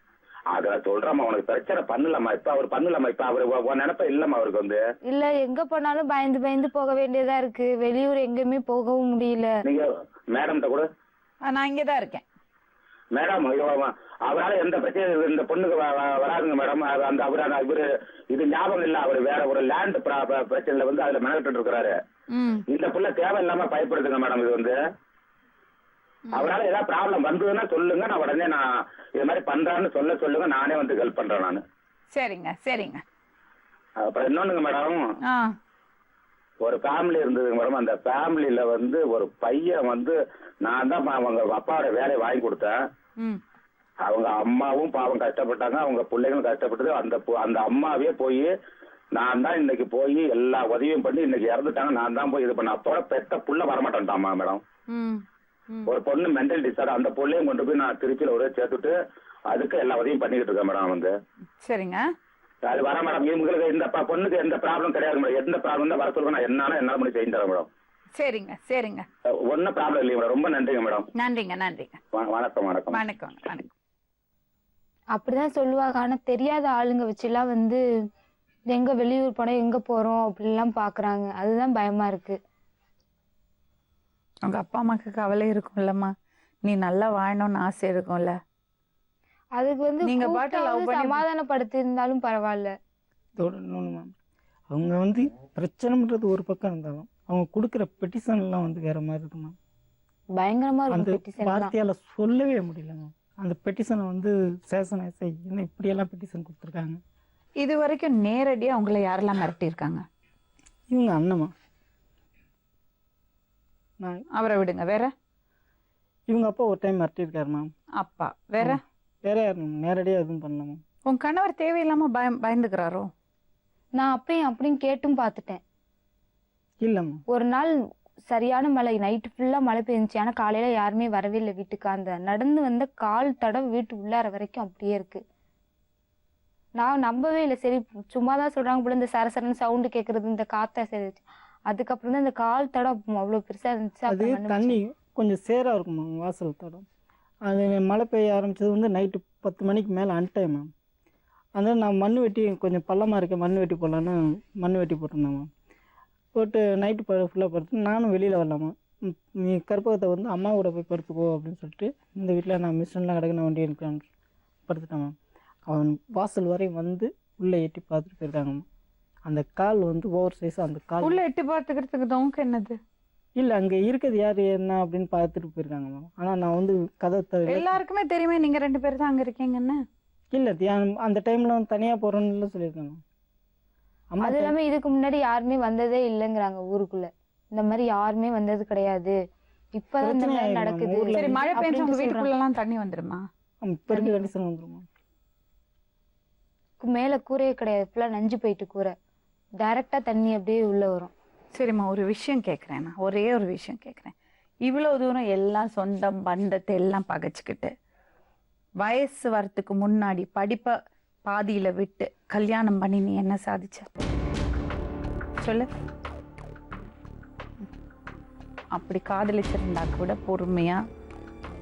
அதான் சொல்றேம்மா, உனக்கு பிரச்சனை பண்ணலாமா இப்ப அவர் பண்ணலாமா? இப்ப அவரு நினைப்ப இல்லம்மா அவருக்கு வந்து. இல்ல, எங்க போனாலும் பயந்து போக வேண்டியதா இருக்கு. வெளியூர் எங்கேயுமே போகவும் முடியல. நீங்க மேடம்கிட்ட கூட. நான் இங்கதான் இருக்கேன் மேடம். அவரால் எந்த பிரச்சனையும் இந்த பொண்ணுக்கு வராதுங்க மேடம். அந்த இவரு இது ஞாபகம் இல்ல, அவரு வேற ஒரு லேண்ட் பிரச்சனைல வந்து அதுல மெனக்கிட்டு இருக்கிறாரு. இந்த புள்ள தேவையில்லாம பயப்படுதுங்க மேடம். இது வந்து அவரால் ஏதாவது ப்ராப்ளம் வந்ததுன்னா சொல்லுங்க, நான் உடனே இது மாதிரி பண்றான்னு சொல்லுங்க, நானே வந்து ஹெல்ப் பண்றேன் நானு. சரிங்க. அப்புறம் இன்னொன்னுங்க மேடம், ஆ ஒரு ஃபேமிலி இருந்ததுங்க மேடம். அந்த ஃபேமிலியில வந்து ஒரு பையன் வந்து நான் தான் அவங்க அப்பாவோட வேலையை வாங்கி கொடுத்தேன். ம் அவங்க அம்மாவும் பாவம் கஷ்டப்பட்டாங்க, அவங்க பிள்ளைங்களும் கஷ்டப்பட்டது. அந்த அம்மாவே போய் நான் தான் இன்னைக்கு போய் எல்லா உதவியும் பண்ணி இன்னைக்கு இறந்துட்டாங்க, நான் தான் போய் இது பண்ண. அப்போட பெத்த புள்ள வரமாட்டேன்ட்டாமா மேடம். ம் ஒரு பொண்ணு மென்டல் டிசார்டர், அந்த பொண்ணையும் கொண்டு போய் நான் திருச்சியில ஒரே சேர்த்துட்டு அதுக்கு எல்லா உதவியும் பண்ணிக்கிட்டு இருக்கேன் மேடம். வந்து சரிங்க. அது வர மேடம். இவங்களுக்கு இந்த பொண்ணுக்கு எந்த ப்ராப்ளம் கிடையாது மேடம். எந்த ப்ராப்ளம் தான் வர சொல்லுங்க, நான் என்னால பண்ணி செஞ்சு தரேன் மேடம். சரிங்க சரிங்க. ஒன்றும் ப்ராப்ளம் இல்லைங்க மேடம். ரொம்ப நன்றிங்க மேடம். நன்றிங்க நன்றிங்க. வணக்கம் வணக்கம் வணக்கம் வணக்கம். அப்படிதான் சொல்லுவாங்க. ஆனா தெரியாத ஆளுங்க வச்சுலாம் வந்து எங்க வெளியூர் போனோம் எங்க போறோம் அப்படிலாம் பாக்குறாங்க. அதுதான் பயமா இருக்கு. உங்க அப்பா அம்மாக்கு கவலை இருக்கும்லம்மா, நீ நல்லா வாழணும்னு ஆசை இருக்கும்ல. அதுக்கு வந்து நீங்க நீங்க பாட்டு love பண்ணி- சமாதானப்படுத்தி இருந்தாலும் பரவாயில்ல. இதோட இன்னொன்று மேம், அவங்க வந்து பிரச்சனைன்றது ஒரு பக்கம் இருந்தாலும் அவங்க கொடுக்குற பெட்டிஷன்லாம் வந்து வேற மாதிரி இருக்கு மேம். பயங்கரமா அந்த இருக்கும் petition எல்லாம். வார்த்தையால சொல்லவே முடியல மேம். அந்த பெட்டிஷனை வந்து சேஷன் என்ன இப்படியெல்லாம் பெட்டிஷன் கொடுத்துருக்காங்க. இது வரைக்கும் நேரடியா உங்களை யாரெல்லாம் மிரட்டி இருக்காங்க? இவங்க அண்ணம்மா, நான் அவரை விடுங்க. வேற? இவங்க அப்பா ஒரு டைம் மிரட்டியிருக்காரு மேம். அப்பா வேற? வேற யார் மேம், நேரடியாக எதுவும் பண்ணல மேம். உன் கணவர் தேவையில்லாம பயந்துக்கிறாரோ? நான் அப்படியும் கேட்டும் பார்த்துட்டேன். இல்லை மேம். ஒரு நாள் சரியான மழை, நைட்டு ஃபுல்லா மழை பெஞ்சிச்சு. ஆனா காலையில யாருமே வரவே இல்லை வீட்டுக்கு. அந்த நடந்து வந்த கால் தடம் வீட்டு உள்ளார வரைக்கும் அப்படியே இருக்கு. நான் நம்பவே இல்லை. சரி சும்மாதான் சொல்றாங்க போல, இந்த சரசரன்னு சவுண்டு கேட்கறது, இந்த காத்தா சரி. அதுக்கப்புறம் தான் இந்த கால் தடம் அவ்வளவு பெருசா இருந்துச்சு. அது அப்புறம் கண்டுபிடிச்சேன். தண்ணி கொஞ்சம் சேராக இருக்கும் மேம் வாசல் தடம். அது மழை பெய்ய ஆரம்பிச்சது வந்து நைட்டு 10 மணிக்கு மேலே அன்டைம் மேம். அதனால் நான் மண் வெட்டி கொஞ்சம் பள்ளமாக இருக்க மண் வெட்டி போடலான்னு மண் வெட்டி போட்டிருந்தேன் மேம். போட்டு நைட்டு ஃபுல்லாக படுத்து நானும் வெளியில் வரலாமா, நீ கற்பகத்தை வந்து அம்மா கூட போய் படுத்துக்கோ அப்படின்னு சொல்லிட்டு இந்த வீட்டில் நான் மிஷின்லாம் கிடக்கு நான் வண்டி எடுக்கிறேன் படுத்துட்டேன் மேம். அவன் வாசல் வரையும் வந்து உள்ளே எட்டி பார்த்துட்டு போயிருக்காங்க மேம். அந்த கால் வந்து ஓவர் சைஸ். அந்த கால் உள்ள எட்டி பார்த்துக்கிறதுக்கு தோங்க என்னது? இல்லை, அங்கே இருக்கிறது யார் என்ன அப்படின்னு பார்த்துட்டு போயிருக்காங்க மேம். ஆனால் நான் வந்து கதை தவிர எல்லாருக்குமே தெரியுமே நீங்க 2 பேர் தான் அங்க இருக்கீங்கன்னு. இல்லை அந்த டைமில் வந்து தனியாக போகிறோன்னு சொல்லியிருக்காங்க மேம். அம்மா அது இல்லாம இதுக்கு முன்னாடி யாருமே வந்ததே இல்லைங்கிறாங்க ஊருக்குள்ள. இந்த மாதிரி யாருமே வந்தது கிடையாது. இப்பதான் இந்த பிரச்சனை மாதிரி ஆயிடும் நடக்குது. ஊர்ல. சரி, மழை பெஞ்சு அப்படின்னு உங்க சொல்றாங்க. வீட்டுக்குள்ள எல்லாம் தண்ணி வந்துருமா? இப்போ இருக்க கண்டிஷன் வந்துருமா? மேல கூரையே கிடையாது, ஃபுல்லா நஞ்சு போயிட்டு கூரை. டைரக்டா தண்ணி அப்படியே உள்ள வரும். சரிம்மா, ஒரு விஷயம் கேட்குறேன். நான் ஒரே ஒரு விஷயம் கேட்குறேன். இவ்வளவு தூரம் எல்லாம் சொந்தம் பந்தத்தை எல்லாம் பகைச்சிக்கிட்டு வயசு வரத்துக்கு முன்னாடி படிப்பை பாதியில விட்டு கல்யாணம் பண்ணி நீ என்ன சாதிச்ச சொல்லு? அப்படி காதலிச்சிருந்தா கூட பொறுமையா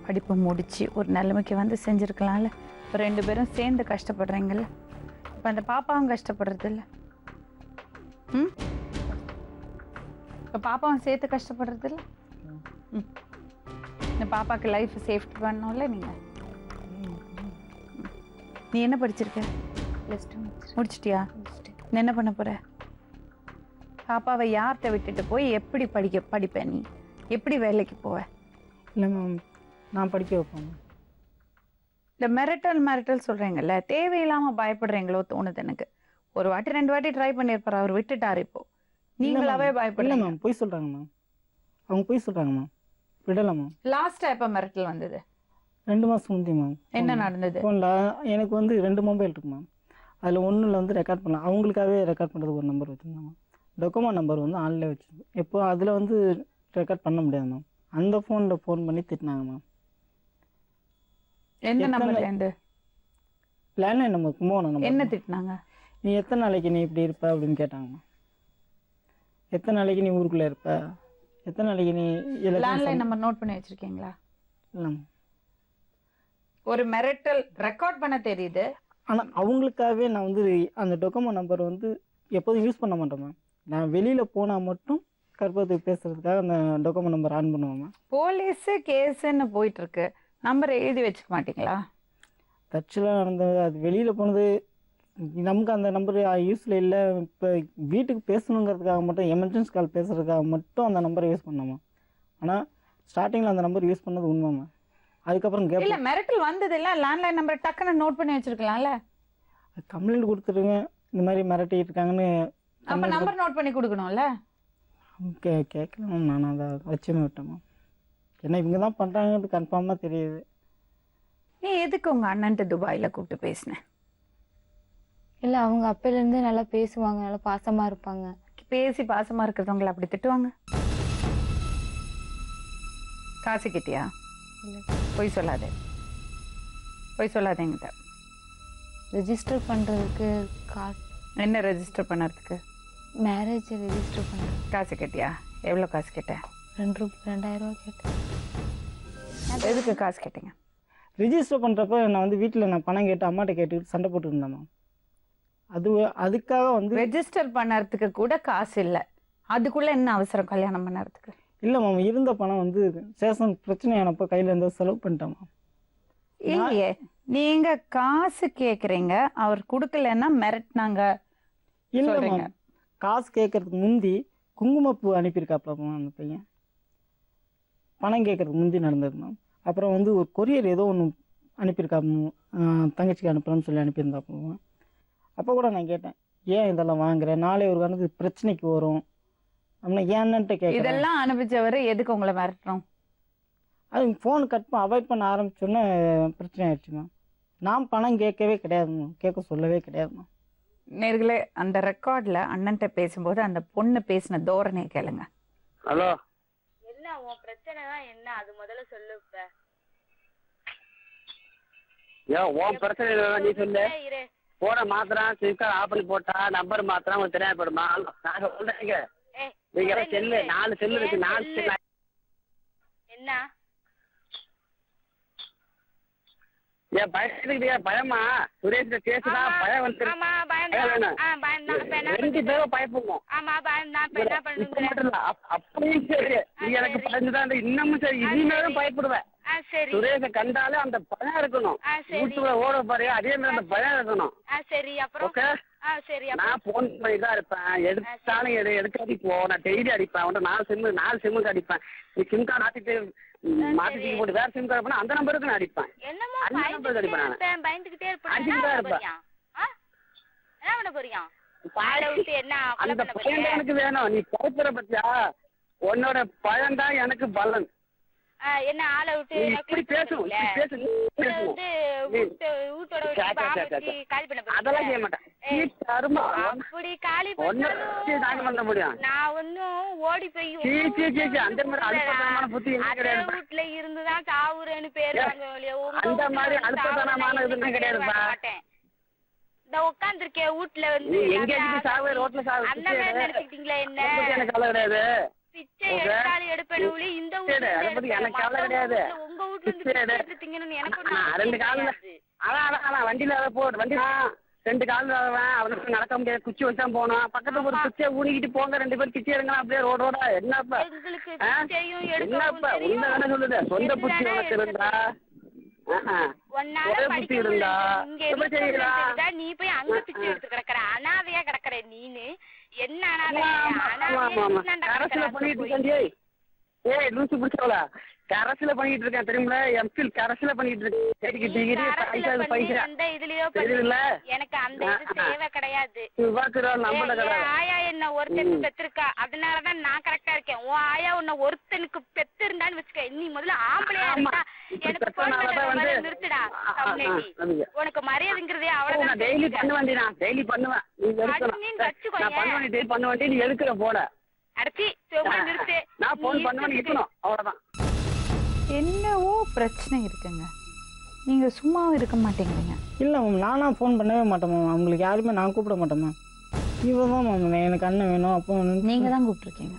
படிப்பை முடிச்சு ஒரு நிலைமைக்கு வந்து செஞ்சிருக்கலாம்ல. இப்போ 2 பேரும் சேர்ந்து கஷ்டப்படுறீங்கல்ல. இப்போ அந்த பாப்பாவும் கஷ்டப்படுறது இல்லை. ம், இப்போ பாப்பாவும் சேர்த்து கஷ்டப்படுறது இல்லை. ம், இந்த பாப்பாக்கு லைஃப் சேஃப்டி பண்ணணும்ல நீங்க. நீ என்ன படிச்சிருக்க? +2 முடிச்சிட்டியா? நீ என்ன பண்ண போற? பாப்பாவை யார்கிட்ட விட்டுட்டு போய் எப்படி படிப்ப? நீ எப்படி வேலைக்கு போவ? இல்லை மேம், நான் படிக்க வைப்பேன் மேம். இந்த மிரட்டல் சொல்றீங்கல்ல, தேவையில்லாம பயப்படுறீங்களோ தோணுது எனக்கு. ஒரு வாட்டி 2 வாட்டி ட்ரை பண்ணிருப்பாரு, அவர் விட்டுட்டாரு. இப்போ நீங்களாவே இல்லை பயப்படுறீங்க. மேம், போய் சொல்கிறாங்க மேம். அவங்க போய் சொல்கிறாங்க மேம். விடலாம் மேம். லாஸ்டா எப்ப மிரட்டல் வந்தது? 2 மாதம் முந்தி மேம். என்ன நடந்தது? ஃபோனில் எனக்கு வந்து 2 மொபைல் இருக்கு மேம். அதில் ஒன்றில் வந்து ரெக்கார்ட் பண்ணலாம். அவங்களுக்காகவே ரெக்கார்ட் பண்ணுறதுக்கு ஒரு நம்பர் வச்சுருந்தாங்க. டொக்கோமோ நம்பர் வந்து ஆன்லேயே வச்சுருந்தேன். எப்போ அதில் வந்து ரெக்கார்ட் பண்ண முடியாது மேம். அந்த ஃபோனில் ஃபோன் பண்ணி திட்டினாங்க மேம். எந்த நம்பர்ல இருந்து? Landline number, Kumbakonam number. என்ன திட்டினாங்க? நீ எத்தனை நாளைக்கு நீ இப்படி இருப்ப அப்படின்னு கேட்டாங்கம்மா. எத்தனை நாளைக்கு நீ ஊருக்குள்ளே இருப்ப, எத்தனை நாளைக்கு நீ லேண்ட்லைன் நம்பர் நோட் பண்ணி வச்சிருக்கீங்களா? இல்லைம்மா. ஒரு மிரட்டல் ரெக்கார்ட் பண்ண தெரியுது. ஆனால் அவங்களுக்காகவே நான் வந்து அந்த டொக்கோமோ நம்பர் வந்து எப்போதும் யூஸ் பண்ண மாட்டேன் மேம். நான் வெளியில் போனால் மட்டும் கற்பகத்துக்கு பேசுறதுக்காக அந்த டொக்கோமோ நம்பர் ஆன் பண்ணுவேன். போலீஸ் கேஸ்ன்னு போயிட்டு இருக்கு, நம்பர் எழுதி வச்சுக்க மாட்டீங்களா? தச்சுலாம் நடந்தது. அது வெளியில் போனது நமக்கு அந்த நம்பர் யூஸில் இல்லை. இப்போ வீட்டுக்கு பேசணுங்கிறதுக்காக மட்டும், எமர்ஜென்சி கால் பேசுகிறதுக்காக மட்டும் அந்த நம்பரை யூஸ் பண்ணோமா. ஆனால் ஸ்டார்டிங்கில் அந்த நம்பர் யூஸ் பண்ணது உண்மைமா. அதுக்கப்புறம் இல்ல கேட்பேன், மிரட்டல் வந்தது இல்ல, லேண்ட்லைன் நம்பர் டக்குன்னு நோட் பண்ணி வச்சிருக்கலாம்ல. கம்ப்ளைண்ட் கொடுத்துருங்க, இந்த மாதிரி மிரட்டிட்டு இருக்காங்கன்னு அப்ப நம்பர் நோட் பண்ணி கொடுக்கணும்ல. கேட்கல மேம். நான் அதை வச்சுமே விட்டேன் மேம். ஏன்னா இவங்க தான் பண்ணுறாங்கிறது கன்ஃபார்மாக தெரியுது. நீ எதுக்கு உங்க அண்ணன்ட்டு துபாயில கூப்பிட்டு பேசின? இல்லை, அவங்க அப்பையிலேருந்தே நல்லா பேசுவாங்க, நல்லா பாசமாக இருப்பாங்க. பேசி பாசமா இருக்கிறவங்களை அப்படி திட்டுவாங்க? காசு கிட்டியா? இல்லை, பொய் சொல்லாதே, பொய் சொல்லாதேங்கிட்ட. ரெஜிஸ்டர் பண்ணுறதுக்கு காசு. என்ன ரெஜிஸ்டர் பண்ணுறதுக்கு? மேரேஜ் ரெஜிஸ்டர் பண்ணுறது. காசு கேட்டியா? எவ்வளோ காசு கேட்ட? 2000 ரூபா கேட்டேன். எதுக்கு காசு கேட்டீங்க? ரிஜிஸ்டர் பண்ணுறப்ப நான் வந்து வீட்டில் நான் பணம் கேட்டு அம்மாட்ட கேட்டுக்கிட்டு சண்டை போட்டுருந்தேன் மேம். அதுக்காக வந்து ரெஜிஸ்டர் பண்ணறதுக்கு கூட காசு இல்லை, அதுக்குள்ள என்ன அவசரம் கல்யாணம் பண்ணறதுக்கு? இல்லை மேம், இருந்த பணம் வந்து சேஷன் பிரச்சனையானப்போ கையில் இருந்த செலவு பண்ணிட்டேன் மேம். இல்லையே, நீங்க காசு கேக்குறீங்க, அவர் கொடுக்கலன்னா மிரட்டினாங்க இல்லை சொல்றீங்க. மேம், காசு கேட்கறதுக்கு முந்தி குங்குமப்பூ அனுப்பியிருக்காப்ல மேம் அந்த பையன். பணம் கேட்கறதுக்கு முந்தி நடந்தது மேம். அப்புறம் வந்து ஒரு கொரியர் ஏதோ ஒன்று அனுப்பியிருக்காப்பு, தங்கச்சிக்கு அனுப்புறேன்னு சொல்லி அனுப்பியிருந்தாப்போ மேம். அப்போ கூட நான் கேட்டேன், ஏன் இதெல்லாம் வாங்குறேன், நாளை ஒரு காரணத்து பிரச்சனைக்கு வரும் அப்படின்னா ஏன்னுட்டு கேட்குறேன். இதெல்லாம் அனுப்பிச்சவரு எதுக்கு உங்களை மிரட்டணும்? அது ஃபோன் அவாய்ட் பண்ண ஆரம்பிச்சோன்னே பிரச்சனை ஆயிடுச்சு மேம். நான் பணம் கேட்கவே கிடையாது மேம், கேட்க சொல்லவே கிடையாது மேம். நேர்களே, அந்த ரெக்கார்ட்ல அண்ணன்ட்ட பேசும்போது அந்த பொண்ணு பேசின தோரணையை கேளுங்க. ஹலோ, என்ன உன் பிரச்சனை தான் என்ன, அது முதல்ல சொல்லு. ஏன் உன் பிரச்சனை இல்லைன்னா நீ சொல்லு. போனை மாத்திரம் சிம்கார்டு ஆஃப் பண்ணி போட்டா நம்பர் மாத்திரம் உங்களுக்கு தெரியாம போயிடுமா? நாங்க சொல்றீங்க, நீங்க செல்லு 4 செல்லு இருக்கு, 4 செல்லு என்ன ஏன் பயத்துக்கு பயமா? சுரேஷ் கேசுதான் பயம் வந்து 2 பேரும் பயப்புங்க. மட்டும் இல்ல, அப்படியும் சரி, நீ எனக்கு பயந்துதான் இன்னமும் சரி, இனிமேலும் பயப்படுவேன். சுரேஷ கண்டாலே அந்த பயம் இருக்கணும். வீட்டுல ஓட பாரு, அதே மாதிரி அந்த பயம் இருக்கணும். ஓகே, நான் போன் பண்ணி தான் இருப்பேன். எடுத்தாலும் எடுக்காது போ, நான் டெய்லி அடிப்பேன். அவன் 4 சிம்முக்கு அடிப்பேன். நீ சிம் கார்டு மாத்தி போட்டு வேற சிம் கார்டு பண்ண அந்த நம்பருக்கு நான் அடிப்பேன். அந்த நம்பருக்கு அடிப்பேன். நான் அடிச்சுட்டு தான் இருப்பேன். அந்த பயம் தான் எனக்கு வேணும். நீ பயப்படுற பத்தியா, உன்னோட பயம் தான் எனக்கு பலன். என்ன ஆளை விட்டு இப்படி பேசணும், அதெல்லாம் செய்ய மாட்டேன். அப்படி காலி பண்ண முடியும். நான் ஒன்னும் ஓடி போய் அந்த மாதிரி அல்பத்தனமான புத்தி வீட்டுல இருந்துதான் சாவுறேன்னு பேரு. அந்த மாதிரி அல்பத்தனமான இதுன்னு கிடையாதுப்பா. இந்த உட்காந்துருக்கேன் வீட்டுல வந்து எங்க சாவு, ரோட்ல சாவு, அந்த மாதிரி நினைச்சுக்கிட்டீங்களா? என்ன எனக்கு கவலை கிடையாது. பிச்சை எடுத்தாலும் எடுப்பேன். இந்த வீட்டுல எனக்கு கவலை கிடையாது. உங்க வீட்டுல இருந்து எடுத்தீங்கன்னு எனக்கு 2 கால அதான் வண்டியில போடு, வண்டி 2 கால அவனுக்கு நடக்க முடியாது. குச்சி வச்சான் போனோம். பக்கத்துல ஒரு குச்சியை ஊனிக்கிட்டு போங்க, 2 பேரும் குச்சி எடுங்க அப்படியே ரோடோட. என்னப்பா என்னப்பா உண்மை தானே சொல்லுது? சொந்த புத்தி உனக்கு இருந்தா, ஒரே புத்தி இருந்தா நீ போய் அங்க பிச்சை எடுத்து கிடக்குற, அனாதையா கிடக்குற நீனு. என்ன கரசுல பண்ணிட்டு இருக்கேன். ஏய் லூசு பிடிச்சவளா, கரசுல பண்ணிட்டு இருக்கேன் தெரியுமில? எம்ஃபில் கரசுல பண்ணிட்டு இருக்கேன். எனக்கு அந்த இது தேவை கிடையாது. ஆயா என்ன ஒருத்தனுக்கு பெற்றிருக்கா, அதனாலதான் நான் கரெக்டா இருக்கேன். உன் ஆயா உன்ன ஒருத்தனுக்கு பெத்து இருந்தான்னு வச்சுக்க, நீ முதல்ல ஆம்பளையா இருந்தா எனக்கு நிறுத்துடா. உனக்கு மரியாதைங்கிறதே அவ்வளவுதான். டெய்லி பண்ணுவேன், டெய்லி பண்ணுவேன். நீ எடுக்கிற போல அடச்சி நிறுத்து. நான் போன் பண்ணுவேன், இருக்கணும், அவ்வளவுதான். என்னவோ பிரச்சனை இருக்குங்க, நீங்க சும்மாவும் இருக்க மாட்டேங்கிறீங்க. இல்லை மேம், நானா ஃபோன் பண்ணவே மாட்டேன் மேம். அவங்களுக்கு யாருமே நான் கூப்பிட மாட்டேன் மேம். இவன் தான் மேம் எனக்கு அண்ணன் வேணும். அப்போ நீங்க தான் கூப்பிட்டுருக்கீங்க.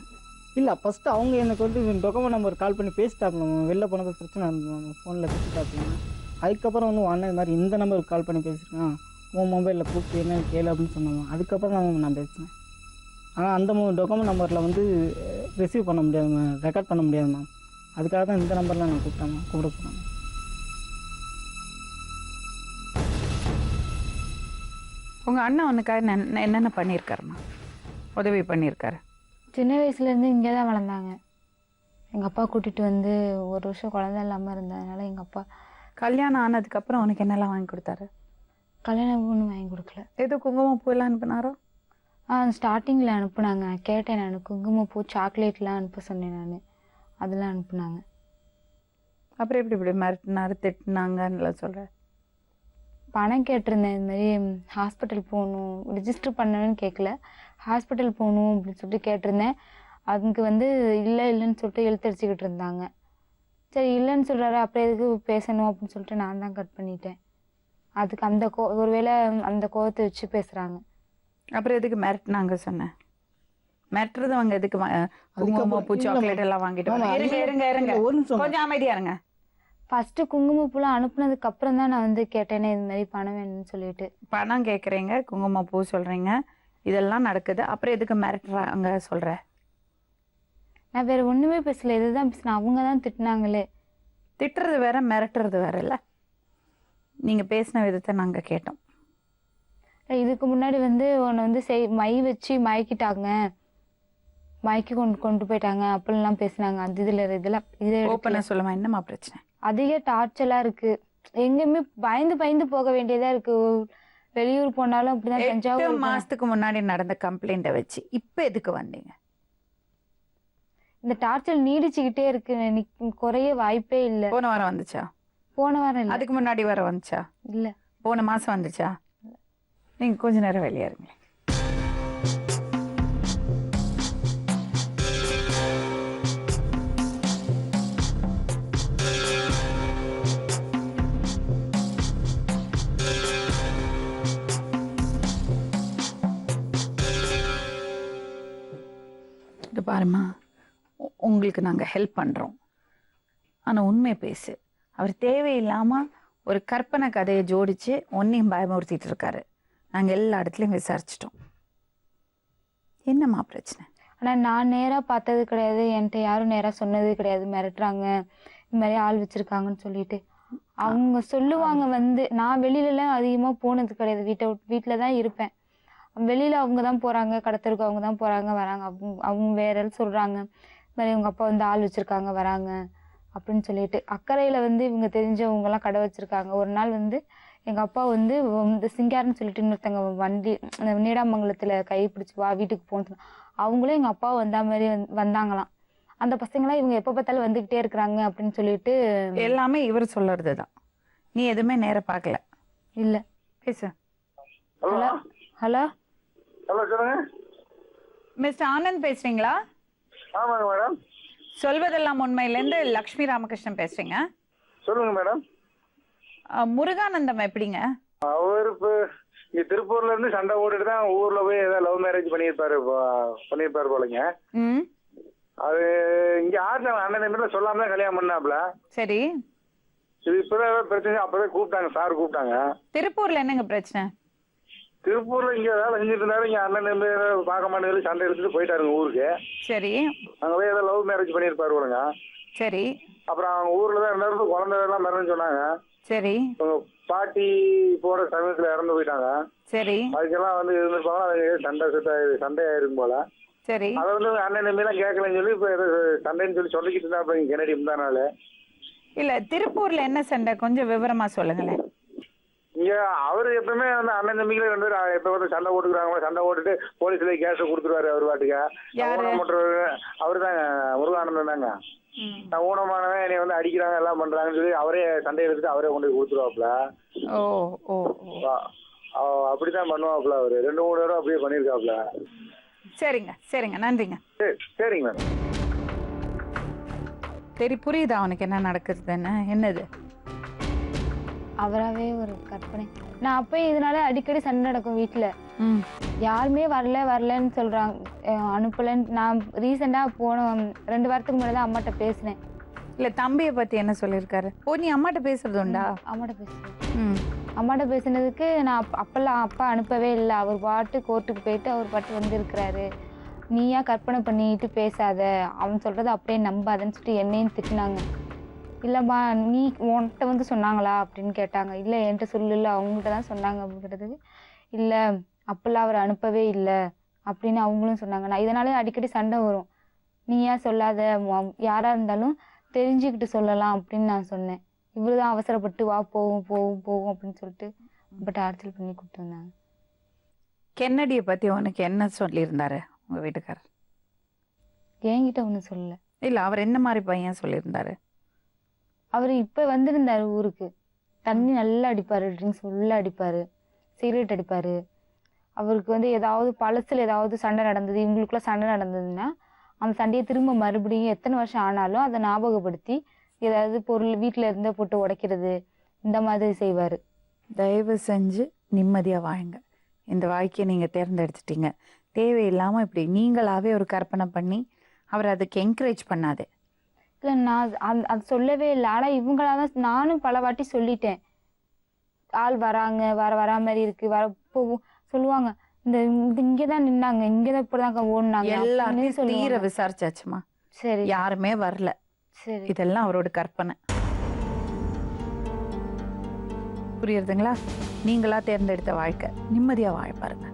இல்லை, ஃபஸ்ட்டு அவங்க எனக்கு வந்து டொக்கமோ நம்பர் கால் பண்ணி பேசிட்டாப்ல மேம். வெளில போனது பிரச்சனை இருந்தது மேம், ஃபோனில் பேசிட்டாப்ல. அதுக்கப்புறம் வந்து அண்ணன் இது மாதிரி இந்த நம்பருக்கு கால் பண்ணி பேசியிருக்கேன், உன் மொபைலில் கூப்பிட்டு என்னன்னு கேளு அப்படின்னு சொன்னாங்க. அதுக்கப்புறம் தான் நான் பேசினேன். ஆனால் அந்த டொக்கமோ நம்பரில் வந்து ரிசீவ் பண்ண முடியாது மேம், ரெக்கார்ட் பண்ண முடியாது மேம். அதுக்காக தான் இந்த நம்பரில் நான் கூப்பிட்டேன் மேம், கூப்பிட சொன்னாங்க. உங்க அண்ணன் உனக்காக என்னென்ன பண்ணியிருக்காருமா, உதவி பண்ணியிருக்காரு? சின்ன வயசுலேருந்து இங்கே தான் வளர்ந்தாங்க. எங்கள் அப்பா கூட்டிகிட்டு வந்து 1 வருஷம் குழந்தை இல்லாமல் இருந்ததுனால எங்கள் அப்பா கல்யாணம் ஆனதுக்கப்புறம் உனக்கு என்னெல்லாம் வாங்கி கொடுத்தாரு? கல்யாணம் ஒன்றும் வாங்கி கொடுக்கல. ஏதோ குங்குமப்பூ எல்லாம் அனுப்புனாரோ? ஸ்டார்டிங்கில் அனுப்புனாங்க. நான் கேட்டேன், நான் குங்குமப்பூ சாக்லேட்லாம் அனுப்ப சொன்னேன், நான் அதெல்லாம் அனுப்புனாங்க. அப்புறம் எப்படி இப்படி மிரட்டினாரு திட்டினாங்கன்னு சொல்கிறேன்? பணம் கேட்டிருந்தேன், இது மாதிரி ஹாஸ்பிட்டல் போகணும், ரிஜிஸ்டர் பண்ணணும்னு கேட்கல, ஹாஸ்பிட்டல் போகணும் அப்படின்னு சொல்லிட்டு கேட்டிருந்தேன். அதுக்கு வந்து இல்லைன்னு சொல்லிட்டு இழுத்தடிச்சிக்கிட்டு இருந்தாங்க. சரி இல்லைன்னு சொல்கிறாரு, அப்புறம் எதுக்கு பேசணும் அப்படின்னு சொல்லிட்டு நான் தான் கட் பண்ணிட்டேன். அதுக்கு அந்த ஒருவேளை அந்த கோவத்தை வச்சு பேசுகிறாங்க. அப்புறம் எதுக்கு மிரட்டினாங்க சொன்னேன்? மிரட்டுறது அவங்க எதுக்கு குங்குமப்பூ சாக்லேட் எல்லாம் வாங்கிட்டு இருங்க கொஞ்சம் அமைதியா இருங்க. ஃபர்ஸ்ட் குங்குமப்பூலாம் அனுப்புனதுக்கு அப்புறம் தான் நான் வந்து கேட்டேனே இது மாதிரி பணம் வேணும்னு சொல்லிட்டு. பணம் கேட்குறீங்க, குங்குமப்பூ சொல்றீங்க, இதெல்லாம் நடக்குது, அப்புறம் எதுக்கு மிரட்டுறாங்க சொல்ற? நான் வேற ஒண்ணுமே பேசல, இதுதான் பேசினேன். அவங்க தான் திட்டினாங்களே. திட்டுறது வேற மிரட்டுறது வேற இல்ல. நீங்க பேசின விதத்தை நாங்க கேட்டோம். இதுக்கு முன்னாடி வந்து உன்னை வந்து மை வச்சு மயக்கிட்டாங்க, மயக்கி கொண்டு போயிட்டாங்க அப்படிலாம் பேசினாங்க. அந்த இதெல்லாம் ஓப்பனா சொல்லுமா, என்னமா பிரச்சனை? அதிக டார்ச்சலா இருக்கு. எங்கேயுமே பயந்து போக வேண்டியதா இருக்கு. வெளியூர் போனாலும் அப்படிதான். 8 மாசத்துக்கு முன்னாடி நடந்த கம்ப்ளைண்ட்டை வச்சு இப்ப எதுக்கு வந்தீங்க? இந்த டார்ச்சர் நீடிச்சுக்கிட்டே இருக்கு, குறைய வாய்ப்பே இல்லை. போன வாரம் வந்துச்சா? போன வாரம் இல்லை. அதுக்கு முன்னாடி வர வந்துச்சா? இல்ல. போன மாசம் வந்துச்சா? நீங்க கொஞ்ச நேரம் வெளியே இருங்க. இது பாருமா, உங்களுக்கு நாங்கள் ஹெல்ப் பண்ணுறோம், ஆனால் உண்மையை பேசு. அவர் தேவையில்லாமல் ஒரு கற்பனை கதையை ஜோடிச்சு ஒன்றையும் பயமுறுத்திட்டு இருக்காரு. நாங்கள் எல்லா இடத்துலையும் விசாரிச்சிட்டோம். என்னம்மா பிரச்சனை? ஆனால் நான் நேராக பார்த்தது கிடையாது, என்கிட்ட யாரும் நேராக சொன்னது கிடையாது. மிரட்டுறாங்க, இந்த மாதிரி ஆள் வச்சுருக்காங்கன்னு சொல்லிட்டு அவங்க சொல்லுவாங்க. வந்து நான் வெளியிலலாம் அதிகமாக போனது கிடையாது, வீட்டில் தான் இருப்பேன். வெளியில் அவங்க தான் போகிறாங்க, கடத்தருக்கு அவங்க தான் போகிறாங்க வராங்க. அவங்க வேற சொல்கிறாங்க, இந்த மாதிரி உங்கள் அப்பா வந்து ஆள் வச்சுருக்காங்க வராங்க அப்படின்னு சொல்லிட்டு. அக்கறையில் வந்து இவங்க தெரிஞ்சவங்கலாம் கடை வச்சுருக்காங்க. ஒரு நாள் வந்து எங்கள் அப்பா வந்து இந்த சிங்காரன்னு சொல்லிட்டு இன்னொருத்தங்க வண்டி நீடாமங்கலத்தில் கை பிடிச்சி வா வீட்டுக்கு போகணும், அவங்களும் எங்கள் அப்பா வந்தா மாதிரி வந்தாங்களாம். அந்த பசங்களாம் இவங்க எப்போ பார்த்தாலும் வந்துக்கிட்டே இருக்கிறாங்க அப்படின்னு சொல்லிட்டு. எல்லாமே இவர் சொல்லுறது தான், நீ எதுவுமே நேரம் பார்க்கல? இல்லை. பேசு. ஹலோ ஹலோ ஹலோ சொல்லுங்க. மிஸ்டர் ஆனந்த் பேசுறீங்களா? ஆமாங்க மேடம். சொல்வதெல்லாம் உண்மையிலேருந்து லக்ஷ்மி ராமகிருஷ்ணன் பேசுறீங்க. சொல்லுங்க மேடம். முருகானந்தம் எப்படிங்க? அவர் இப்போ இங்க திருப்பூர்ல இருந்து சண்டை ஓட்டுட்டு தான் ஊர்ல போய் ஏதாவது லவ் மேரேஜ் பண்ணியிருப்பாரு போலங்க. அது இங்க ஆறு அண்ணன் தம்பி சொல்லாம தான் கல்யாணம் பண்ணாப்ல. சரி, இது இப்பதான் பிரச்சனை. அப்பதான் கூப்பிட்டாங்க, சார் கூப்பிட்டாங்க. திருப்பூர்ல என்னங்க பிரச்சனை? திருப்பூர்ல இங்க வேலை செஞ்சுட்டு இருந்தாரு. இங்க அண்ணன் தம்பி பார்க்க மாட்டேங்குது, சண்டை எடுத்துட்டு போயிட்டாருங்க ஊருக்கு. சரி, அங்க போய் ஏதாவது லவ் மேரேஜ் பண்ணியிருப்பாரு போலங்க. சரி. அப்புறம் அவங்க ஊர்ல தான் இருந்தாரு, குழந்தை எல்லாம் மறந்து சொன்னாங்க. சரி. பாட்டி போற சமயத்துல இறந்து போயிட்டாங்க. சரி. அதுக்கெல்லாம் வந்து இருந்திருப்பாங்க. அது சண்டை ஆயிருக்கும் போல. சரி. அதை வந்து அண்ணன் தம்பி எல்லாம் கேட்கலன்னு சொல்லி இப்ப சண்டைன்னு சொல்லி சொல்லிக்கிட்டு இருந்தா அப்ப கெனடி முந்தா நாள். இல்ல, திருப்பூர்ல என்ன சண்டை கொஞ்சம் விவரமா சொல்லுங்களேன். இங்க அவரு எப்பவுமே வந்து அண்ணன் தம்பிகளே 2 பேரும் எப்ப வந்து சண்டை ஓட்டுக்கிறாங்க. சண்டை ஓட்டுட்டு போலீஸ்ல கேஸ் கொடுத்துருவாரு அவர் பாட்டுக்கு. அவரு தாங்க, முருகானந்தம் தாங்க. நான் ஊனமானவன் என்னை வந்து அடிக்கிறாங்க எல்லாம் பண்றாங்கன்னு சொல்லி அவரே சண்டை எடுத்துட்டு அவரே கொண்டு போய் கொடுத்துருவாப்ல. அப்படித்தான் பண்ணுவாப்ல அவரு. 2-3 தடவை அப்படியே பண்ணிருக்காப்ல. சரிங்க, சரிங்க, நன்றிங்க. சரிங்க மேடம். சரி, புரியுதா அவனுக்கு என்ன நடக்குதுன்னு? என்னது அவராகவே ஒரு கற்பனை. நான் அப்பயும் இதனால அடிக்கடி சண்டை நடக்கும் வீட்டில். யாருமே வரலன்னு சொல்கிறாங்க, அனுப்பலன்னு. நான் ரீசெண்டாக போன 2 வாரத்துக்கு முன்னாடி தான் அம்மாட்ட பேசினேன். இல்லை, தம்பியை பற்றி என்ன சொல்லியிருக்காரு? நீ அம்மாட்ட பேசுறது உண்டா? அம்மாட்ட பேசுகிறேன். அம்மாட்ட பேசினதுக்கு நான் அப்பெல்லாம் அப்பா அனுப்பவே இல்லை, அவர் பாட்டு கோர்ட்டுக்கு போயிட்டு அவர் பாட்டு வந்துருக்கிறாரு, நீயா கற்பனை பண்ணிட்டு பேசாத, அவன் சொல்கிறத அப்படியே நம்பாதன்னு சொல்லிட்டு என்னையும் திட்டினாங்க. இல்லைம்மா நீ உன்கிட்ட வந்து சொன்னாங்களா அப்படின்னு கேட்டாங்க. இல்லை என்கிட்ட சொல்லல, அவங்ககிட்ட தான் சொன்னாங்க அப்படிங்கிறதுக்கு. இல்லை அப்பெல்லாம் அவர் அனுப்பவே இல்லை அப்படின்னு அவங்களும் சொன்னாங்க. நான் இதனாலே அடிக்கடி சண்டை வரும். நீ ஏன் சொல்லாத, யாராக இருந்தாலும் தெரிஞ்சுக்கிட்டு சொல்லலாம் அப்படின்னு நான் சொன்னேன். இவரு தான் அவசரப்பட்டு வா போவோம் அப்படின்னு சொல்லிட்டு இப்போ டார்ச்சர் பண்ணி கூப்பிட்டு வந்தாங்க. கென்னடியை பற்றி உனக்கு என்ன சொல்லியிருந்தாரு உங்கள் வீட்டுக்காரர்? என்கிட்ட ஒன்றும் சொல்லலை. இல்லை, அவர் என்ன மாதிரி பையன் சொல்லியிருந்தாரு? அவர் இப்போ வந்திருந்தார் ஊருக்கு. தண்ணி நல்லா அடிப்பார், ட்ரிங்க்ஸ் ஃபுல்லாக அடிப்பார், சிகரெட் அடிப்பார். அவருக்கு வந்து ஏதாவது பழசில் ஏதாவது சண்டை நடந்தது, இவங்களுக்குள்ள சண்டை நடந்ததுன்னா அந்த சண்டையை திரும்ப மறுபடியும் எத்தனை வருஷம் ஆனாலும் அதை ஞாபகப்படுத்தி ஏதாவது பொருள் வீட்டில் இருந்த போட்டு உடைக்கிறது, இந்த மாதிரி செய்வார். தயவு செஞ்சு நிம்மதியாக வாழுங்க. இந்த வாழ்க்கையை நீங்கள் தேர்ந்தெடுத்துட்டீங்க. தேவையில்லாமல் இப்படி நீங்களாகவே ஒரு கற்பனை பண்ணி அவர் அதுக்கு என்கரேஜ் பண்ணாது. இல்லை, நான் அது சொல்லவே இல்லை. ஆனால் இவங்களால தான் நானும் பல வாட்டி சொல்லிட்டேன். ஆள் வராங்க, வரா மாதிரி இருக்கு, சொல்லுவாங்க, இந்த இங்கே தான் நின்னாங்க, இங்கே தான் இப்படி தான் ஓடினாங்க, எல்லாத்தையும் தீர விசாரிச்சாச்சுமா. சரி, யாருமே வரல. சரி, இதெல்லாம் அவரோட கற்பனை. புரியுறதுங்களா? நீங்களா தேர்ந்தெடுத்த வாழ்க்கை நிம்மதியாக வாழ பாருங்க.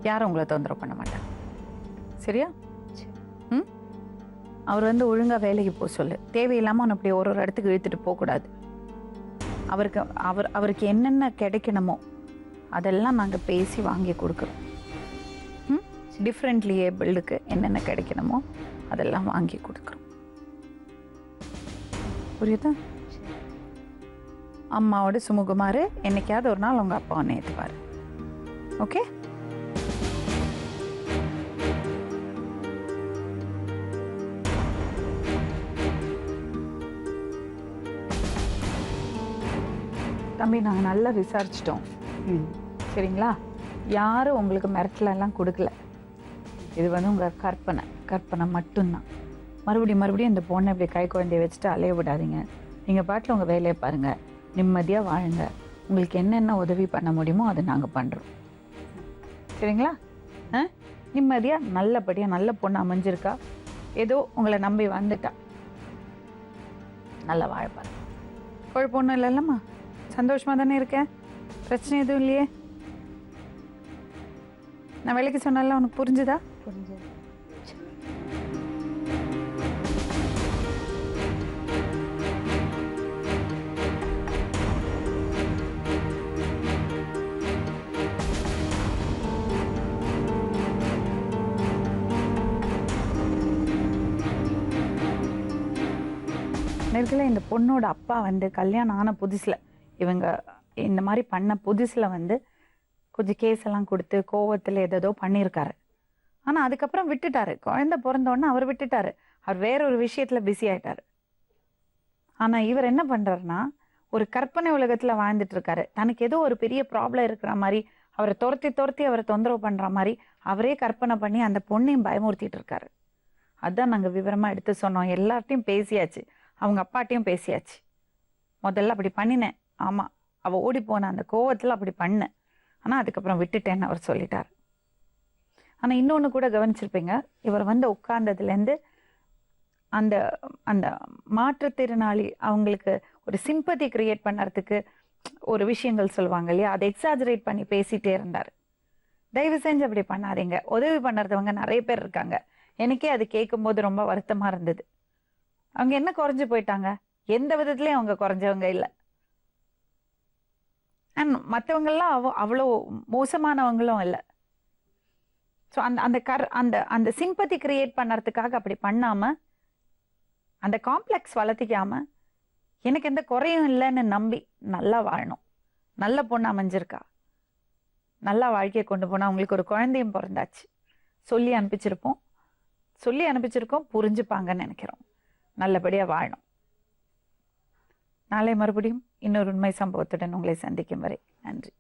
யாரும் உங்களை தொந்தரவு பண்ண மாட்டாங்க. சரியா? அவர் வந்து ஒழுங்காக வேலைக்கு போக சொல்லு. தேவையில்லாமல் அவனை அப்படி ஒரு இடத்துக்கு இழுத்துட்டு போகக்கூடாது. அவருக்கு என்னென்ன கிடைக்கணுமோ அதெல்லாம் நாங்கள் பேசி வாங்கி கொடுக்குறோம். டிஃப்ரெண்ட்லி ஏபிள்டுக்கு என்னென்ன கிடைக்கணுமோ அதெல்லாம் வாங்கி கொடுக்குறோம். புரியுதா? அம்மாவோட சுமுகுமார் என்னைக்காவது ஒரு நாள் உங்கள் அப்பாவை நேற்றுப்பார். ஓகே? தம்பி, நாங்கள் நல்லா விசாரிச்சிட்டோம். சரிங்களா? யாரும் உங்களுக்கு மிரட்டலாம் கொடுக்கல. இது வந்து உங்கள் கற்பனை மட்டும்தான். மறுபடியும் இந்த பொண்ணை இப்படி கை குழந்தைய வச்சுட்டு அலைய விடாதீங்க. நீங்கள் பாட்டில் உங்கள் வேலையை பாருங்கள், நிம்மதியாக வாழுங்க. உங்களுக்கு என்னென்ன உதவி பண்ண முடியுமோ அதை நாங்கள் பண்ணுறோம். சரிங்களா? நிம்மதியாக நல்லபடியாக நல்ல பொண்ணு அமைஞ்சிருக்கா, ஏதோ உங்களை நம்பி வந்துட்டா, நல்லா வாழ பாருங்க. குழப்பம் ஒன்றும் இல்லைல்லம்மா? சந்தோஷமாக தானே இருக்கேன்? பிரச்சனை எதுவும் இல்லையே? நான் வேலைக்கு சொன்னால உனக்கு புரிஞ்சுதா? புரிஞ்சது. நேரத்தில் இந்த பொண்ணோட அப்பா வந்து கல்யாணம் ஆன புதுசில் இவங்க இந்த மாதிரி பண்ண புதுசில் வந்து கொஞ்சம் கேஸ் எல்லாம் கொடுத்து கோவத்தில் ஏதோ பண்ணியிருக்காரு. ஆனால் அதுக்கப்புறம் விட்டுட்டாரு. குழந்தை பிறந்தோடனே அவர் விட்டுட்டாரு. அவர் வேற ஒரு விஷயத்தில் பிஸி ஆயிட்டாரு. ஆனால் இவர் என்ன பண்ணுறாருன்னா, ஒரு கற்பனை உலகத்தில் வாழ்ந்துட்டு இருக்காரு. தனக்கு ஏதோ ஒரு பெரிய ப்ராப்ளம் இருக்கிற மாதிரி, அவரை துரத்தி அவரை தொந்தரவு பண்ணுற மாதிரி அவரே கற்பனை பண்ணி அந்த பொண்ணையும் பயமுறுத்திட்டு இருக்காரு. அதுதான் நாங்கள் விவரமாக எடுத்து சொன்னோம். எல்லார்ட்டையும் பேசியாச்சு, அவங்க அப்பாட்டையும் பேசியாச்சு. முதல்ல அப்படி பண்ணினேன், ஆமாம், அவள் ஓடி போன அந்த கோவத்தில் அப்படி பண்ணேன், ஆனால் அதுக்கப்புறம் விட்டுட்டேன்னு அவர் சொல்லிட்டார். ஆனால் இன்னொன்று கூட கவனிச்சிருப்பீங்க, இவர் வந்து உட்கார்ந்ததுலேருந்து அந்த அந்த மாற்றுத்திறனாளி அவங்களுக்கு ஒரு சிம்பத்தி கிரியேட் பண்ணுறதுக்கு ஒரு விஷயங்கள் சொல்லுவாங்க இல்லையா, அதை எக்ஸாஜரேட் பண்ணி பேசிகிட்டே இருந்தார். தயவு செஞ்சு அப்படி பண்ணாதீங்க. உதவி பண்ணுறவங்க நிறைய பேர் இருக்காங்க. எனக்கே அது கேட்கும்போது ரொம்ப வருத்தமாக இருந்தது. அவங்க என்ன குறைஞ்சு போயிட்டாங்க? எந்த விதத்துலையும் அவங்க குறைஞ்சவங்க இல்லை. அண்ட் மற்றவங்கெல்லாம் அவ்வளோ மோசமானவங்களும் இல்லை. ஸோ அந்த சிம்பத்தி கிரியேட் பண்ணுறதுக்காக அப்படி பண்ணாமல், அந்த காம்ப்ளெக்ஸ் வளர்த்திக்காம, எனக்கு எந்த குறையும் இல்லைன்னு நம்பி நல்லா வாழணும். நல்ல பொண்ணு அமைஞ்சிருக்கா, நல்லா வாழ்க்கையை கொண்டு போனால் அவங்களுக்கு ஒரு குழந்தையும் பிறந்தாச்சு. சொல்லி அனுப்பிச்சிருக்கோம், புரிஞ்சுப்பாங்கன்னு நினைக்கிறோம். நல்லபடியாக வாழணும். நாளை மறுபடியும் இன்னொரு உண்மை சம்பவத்துடன் உங்களை சந்திக்கும் வரை நன்றி.